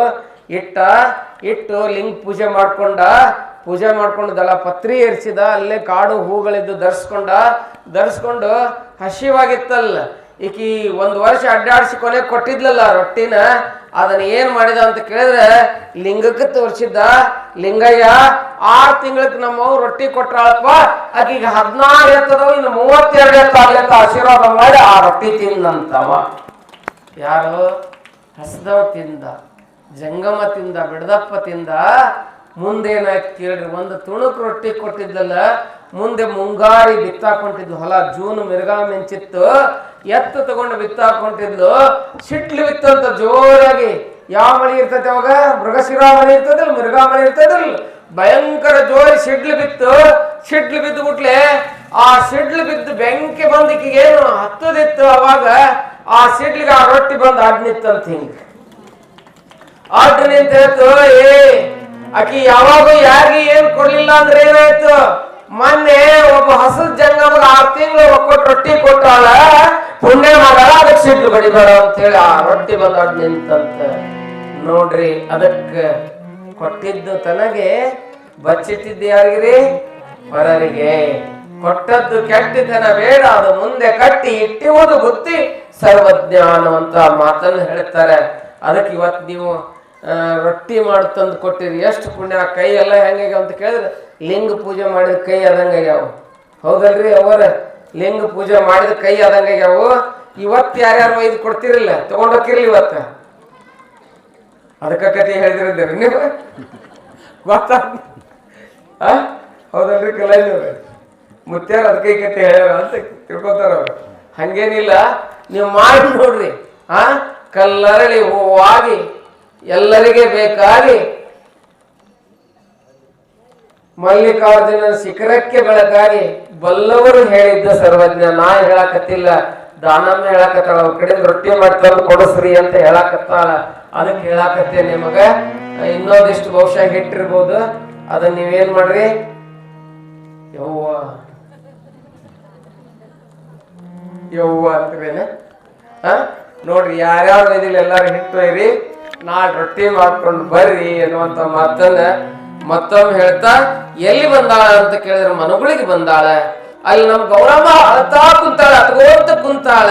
ಇಟ್ಟು ಲಿಂಗ ಪೂಜೆ ಮಾಡ್ಕೊಂಡು ದಳ ಪತ್ರಿ ಏರಿಸಿದ. ಅಲ್ಲೇ ಕಾಡು ಹೂಗಳಿದ್ದು ಧರಿಸ್ಕೊಂಡು ಹಸಿವಾಗಿತ್ತಲ್ಲ ಈಕಿ 1 ವರ್ಷ ಅಡ್ಡಾಡಿಸಿ ಕೊನೆ ಕೊಟ್ಟಿದ್ಲಲ್ಲ ರೊಟ್ಟಿನ. ಅದನ್ನ ಏನ್ ಮಾಡಿದ ಅಂತ ಕೇಳಿದ್ರೆ ಲಿಂಗಕ್ಕೆ ತೋರಿಸಿದ್ದ. ಲಿಂಗಯ್ಯ 6 ತಿಂಗಳಿಗೆ ನಮ್ಮವ್ ರೊಟ್ಟಿ ಕೊಟ್ರಾಳಪ್ಪ, ಆಕಿಗೆ 16 ಎತ್ತದವ, ಇನ್ನು 32 ಎತ್ತಾಗ್ಲತ್ತ ಆಶೀರ್ವಾದ ಮಾಡಿ ಆ ರೊಟ್ಟಿ ತಿಂದಂತವ. ಯಾರು? ಹಸದವ ತಿಂದ, ಜಂಗಮ ತಿಂದ, ಬಿಡದಪ್ಪ ತಿಂದ. ಮುಂದೇನಾಯ್ತು ಕೇಳ್ರಿ, ಒಂದು ತುಣುಕ್ ರೊಟ್ಟಿ ಕೊಟ್ಟಿದ್ದಲ್ಲ, ಮುಂದೆ ಮುಂಗಾರಿ ಬಿತ್ತಾಕೊಂಡಿದ್ಲು. ಹೊಲ ಜೂನ್ ಮಿರ್ಗಾ ಮೆಂಚಿತ್ತು. ಎತ್ತು ತಗೊಂಡು ಬಿತ್ತಾಕೊಂಡಿದ್ಲು. ಸಿಟ್ಲು ಬಿತ್ತಂತ ಜೋರಾಗಿ. ಯಾವ ಮಳೆ ಇರ್ತೈತೆ ಅವಾಗ? ಮೃಗಶಿರಾ ಮಳೆ ಇರ್ತದಲ್ಲ, ಮಿರ್ಗಾ ಮಳೆ ಇರ್ತದಲ್ಲ, ಭಯಂಕರ ಜೋರಿ ಸಿಡ್ಲು ಬಿದ್ದು ಬಿಟ್ಲೆ. ಆ ಸಿಡ್ಲು ಬಿದ್ದು ಬೆಂಕಿ ಬಂದಿಕ್ಕಿಗೆ ಏನು ಹತ್ತದಿತ್ತು. ಅವಾಗ ಆ ಸಿಡ್ಲಿಗೆ ಆ ರೊಟ್ಟಿ ಬಂದು ಅಡ್ ನಿತ್ತಂತ. ಹಿಂಗೆ ಅಡ್ ನಿಂತ ಹೇಳ್ತು, ಆಕಿ ಯಾವಾಗ ಯಾರಿಗೆ ಏನ್ ಕೊಡ್ಲಿಲ್ಲ ಅಂದ್ರೆ ಏನಾಯ್ತು? ಮೊನ್ನೆ ಒಬ್ಬ ಹಸದ ಜಂಗಮಗೆ 6 ತಿಂಗಳು ಒಕ್ಕೊಟ್ಟು ರೊಟ್ಟಿ ಕೊಟ್ಟಾಳ, ಪುಣ್ಯ ಮಾಡಲ್ಲ, ಅದಕ್ಕೆ ಸಿಡ್ಲು ಬಡಿಬೇಡ ಅಂತ ಹೇಳಿ ಆ ರೊಟ್ಟಿ ಬಂದ ಅಡ್ ನಿಂತಂತ. ನೋಡ್ರಿ, ಅದಕ್ಕೆ ಕೊಟ್ಟಿದ್ದು ತನಗೆ, ಬಚ್ಚಿಟ್ಟಿದ್ದು ಯಾರಿಗ್ರಿ? ಹೊರರಿಗೆ. ಕೊಟ್ಟದ್ದು ಕೆಟ್ಟಿತನ ಬೇಡ, ಅದು ಮುಂದೆ ಕಟ್ಟಿ ಇಟ್ಟಿವುದು ಬುದ್ಧಿ ಸರ್ವಜ್ಞಾನವಂತ ಮಾತನ್ನು ಹೇಳ್ತಾರೆ. ಅದಕ್ಕೆ ಇವತ್ತು ನೀವು ರೊಟ್ಟಿ ಮಾಡಿ ತಂದು ಕೊಟ್ಟಿರಿ, ಎಷ್ಟು ಪುಣ್ಯ. ಕೈ ಎಲ್ಲ ಹೆಂಗಾಗ್ಯಾವ ಅಂತ ಕೇಳಿದ್ರೆ ಲಿಂಗ ಪೂಜೆ ಮಾಡಿದ ಕೈ ಆದಂಗಾಗ್ಯಾವ. ಹೌದಲ್ರಿ ಅವರ? ಲಿಂಗ ಪೂಜೆ ಮಾಡಿದ ಕೈ ಆದಂಗಾಗ್ಯಾವು. ಇವತ್ತು ಯಾರ್ಯಾರು ಒಯ್ದು ಕೊಡ್ತಿರಲಿಲ್ಲ, ತಗೊಂಡೋಗಿರ್ಲಿ ಇವತ್ತು. ಅದಕ್ಕೆ ಕತೆ ಹೇಳಿದ್ರಿ ನೀವು, ಗೊತ್ತಾ? ಹೌದಲ್ರಿ? ಕಲೈನವ್ರೆ ಮುತ್ಯಾರ ಅದಕ್ಕೆ ಕತೆ ಹೇಳ್ಯಾರ ಅಂತ ತಿಳ್ಕೊತಾರ ಅವ್ರು. ಹಂಗೇನಿಲ್ಲ, ನೀವು ಮಾಡಿ ನೋಡ್ರಿ. ಕಲ್ಲರಳಿ ಹೂವಾಗಿ ಎಲ್ಲರಿಗೆ ಬೇಕಾಗಿ ಮಲ್ಲಿಕಾರ್ಜುನ ಶಿಖರಕ್ಕೆ ಬೆಳಕಾಗಿ ಬಲ್ಲವರು ಹೇಳಿದ್ದ ಸರ್ವಜ್ಞ. ನಾ ಹೇಳಕತ್ತಿಲ್ಲ, ದಾನಮ್ಮ ಹೇಳಕತ್ತಾಳ. ಅವ್ರ ಕಡೆ ರೊಟ್ಟಿ ಮಾಡ್ತಾರ ಕೊಡಸ್ರಿ ಅಂತ ಹೇಳಕತ್ತಾಳ. ಅದಕ್ಕೆ ಹೇಳಕತ್ತೆ ನಿಮಗ. ಇನ್ನೊಂದಿಷ್ಟು ಬಹುಶಃ ಹಿಟ್ಟಿರ್ಬೋದು, ಅದನ್ನ ನೀವೇನ್ ಮಾಡ್ರಿ, ಯವ್ವ ಯವ್ವ ಅಂದ್ರೇನೆ ನೋಡ್ರಿ ಯಾರ್ಯಾರು ಇದಿಲ್ಲ ಎಲ್ಲಾರು ಹಿಟ್ಟು ಒಯ್ರಿ ನಾಳೆ ರೊಟ್ಟಿ ಮಾಡ್ಕೊಂಡು ಬರ್ರಿ ಅನ್ನುವಂತ ಮಾತನ್ನ ಮತ್ತೊಮ್ಮೆ ಹೇಳ್ತಾ ಎಲ್ಲಿ ಬಂದಾಳ ಅಂತ ಕೇಳಿದ್ರೆ ಮನಗುಳಿಗೆ ಬಂದಾಳ. ಅಲ್ಲಿ ನಮ್ ಗೌರಮ್ಮ ಅಳ್ತಾ ಕುಂತಾಳ, ಅತ್ಕೋತ ಕುಂತಾಳ.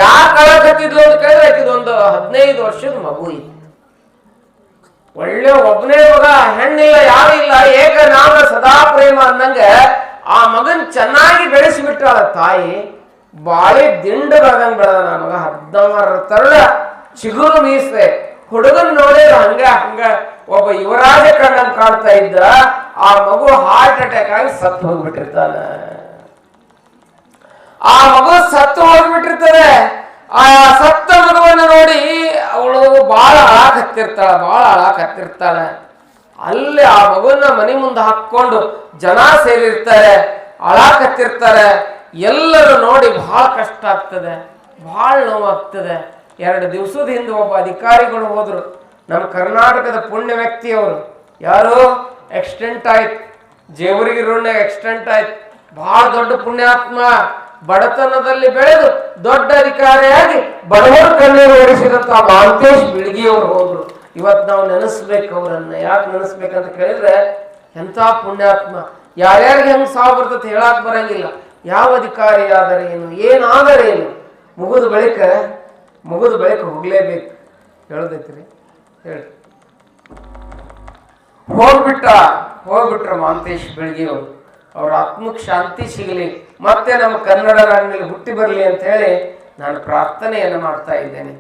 ಯಾಕೆ ಅಳಕತ್ತಿದ್ಲು ಅಂತ ಕೇಳಿದ್ರೆ ಆಕಿದೊಂದು 15 ವರ್ಷದ ಮಗು ಇತ್ತು. ಒಳ್ಳೆ ಒಬ್ಬನೇ ಮಗ, ಹೆಣ್ಣಿಲ್ಲ ಯಾರಿಲ್ಲ, ಏಕ ನಾಮ ಸದಾ ಪ್ರೇಮ ಅಂದಂಗ ಆ ಮಗನ್ ಚೆನ್ನಾಗಿ ಬೆಳೆಸಿಬಿಟ್ಟಾಳ ತಾಯಿ. ಬಾಳೆ ದಿಂಡು ಬೆಳೆದಂಗ್ ಬೆಳೆದ ನಾ ಮಗ. 16 ತರಳ ಚಿಗುರು ಮೀಸೆ ಹುಡುಗನ್ ನೋಡಿ ಹಂಗ ಒಬ್ಬ ಯುವರಾಜ ಕಣ್ಣನ್ ಕಾಡ್ತಾ ಇದ್ದ. ಆ ಮಗು ಹಾರ್ಟ್ ಅಟ್ಯಾಕ್ ಆಗಿ ಸತ್ತು ಹೋಗ್ಬಿಟ್ಟಿರ್ತಾನ. ಆ ಮಗು ಸತ್ತು ಹೋಗ್ಬಿಟ್ಟಿರ್ತದೆ. ಆ ಸತ್ತ ಮಗುವನ್ನು ನೋಡಿ ಅವಳು ಬಾಳ ಅಳಾಕತ್ತಿರ್ತಾಳೆ. ಅಲ್ಲಿ ಆ ಮಗುವನ್ನ ಮನೆ ಮುಂದೆ ಹಾಕೊಂಡು ಜನ ಸೇರಿರ್ತಾರೆ, ಅಳಾಕತ್ತಿರ್ತಾರೆ. ಎಲ್ಲರೂ ನೋಡಿ ಬಹಳ ಕಷ್ಟ ಆಗ್ತದೆ, ಬಹಳ ನೋವಾಗ್ತದೆ. 2 ದಿವಸದ ಹಿಂದೆ ಒಬ್ಬ ಅಧಿಕಾರಿಗಳು ಹೋದ್ರು. ನಮ್ಮ ಕರ್ನಾಟಕದ ಪುಣ್ಯ ವ್ಯಕ್ತಿಯವರು. ಯಾರು ಎಕ್ಸ್ಟೆಂಟ್ ಆಯ್ತು, ಜೇವರ್ಗಿ ರೋಡ್ನಾಗ ಎಕ್ಸ್ಟೆಂಟ್ ಆಯ್ತು. ಬಹಳ ದೊಡ್ಡ ಪುಣ್ಯಾತ್ಮ. ಬಡತನದಲ್ಲಿ ಬೆಳೆದು ದೊಡ್ಡ ಅಧಿಕಾರಿಯಾಗಿ ಬಡವರ ಕಣ್ಣೀರು ಒರೆಸಿದಂತ ಮಹಾಂತೇಶ್ ಬಿಳ್ಗಿಯವರು ಹೋದ್ರು. ಇವತ್ತು ನಾವು ನೆನೆಸ್ಬೇಕು ಅವರನ್ನ. ಯಾಕೆ ನೆನೆಸ್ಬೇಕಂತ ಕೇಳಿದ್ರೆ ಎಂಥ ಪುಣ್ಯಾತ್ಮ. ಯಾರ್ಯಾರಿಗೆ ಹೆಂಗ್ ಸಾವು ಬರ್ತದೆ ಹೇಳಕ್ ಬರಂಗಿಲ್ಲ. ಯಾವ ಅಧಿಕಾರಿ ಆದರೆ ಏನು, ಏನಾದರೆ ಏನು, ಮುಗಿದ ಬಳಿಕ ಹೋಗ್ಲೇಬೇಕು. ಹೇಳದೈತ್ರಿ ಹೇಳಿ. ಹೋಗ್ಬಿಟ್ರ ಮಹಾಂತೇಶ್ ಬಿಳ್ಗಿಯವರು. ಅವ್ರ ಆತ್ಮಕ್ಕೆ ಶಾಂತಿ ಸಿಗಲಿ, ಮತ್ತೆ ನಮ್ಮ ಕನ್ನಡ ನಾಡಿನಲ್ಲಿ ಹುಟ್ಟಿ ಬರಲಿ ಅಂತ ಹೇಳಿ ನಾನು ಪ್ರಾರ್ಥನೆಯನ್ನು ಮಾಡ್ತಾ ಇದ್ದೇನೆ.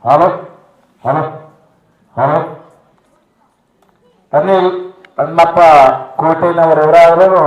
Hello hello hello Anil Annappa ಕೋಟೆನವರವರಾದರೂ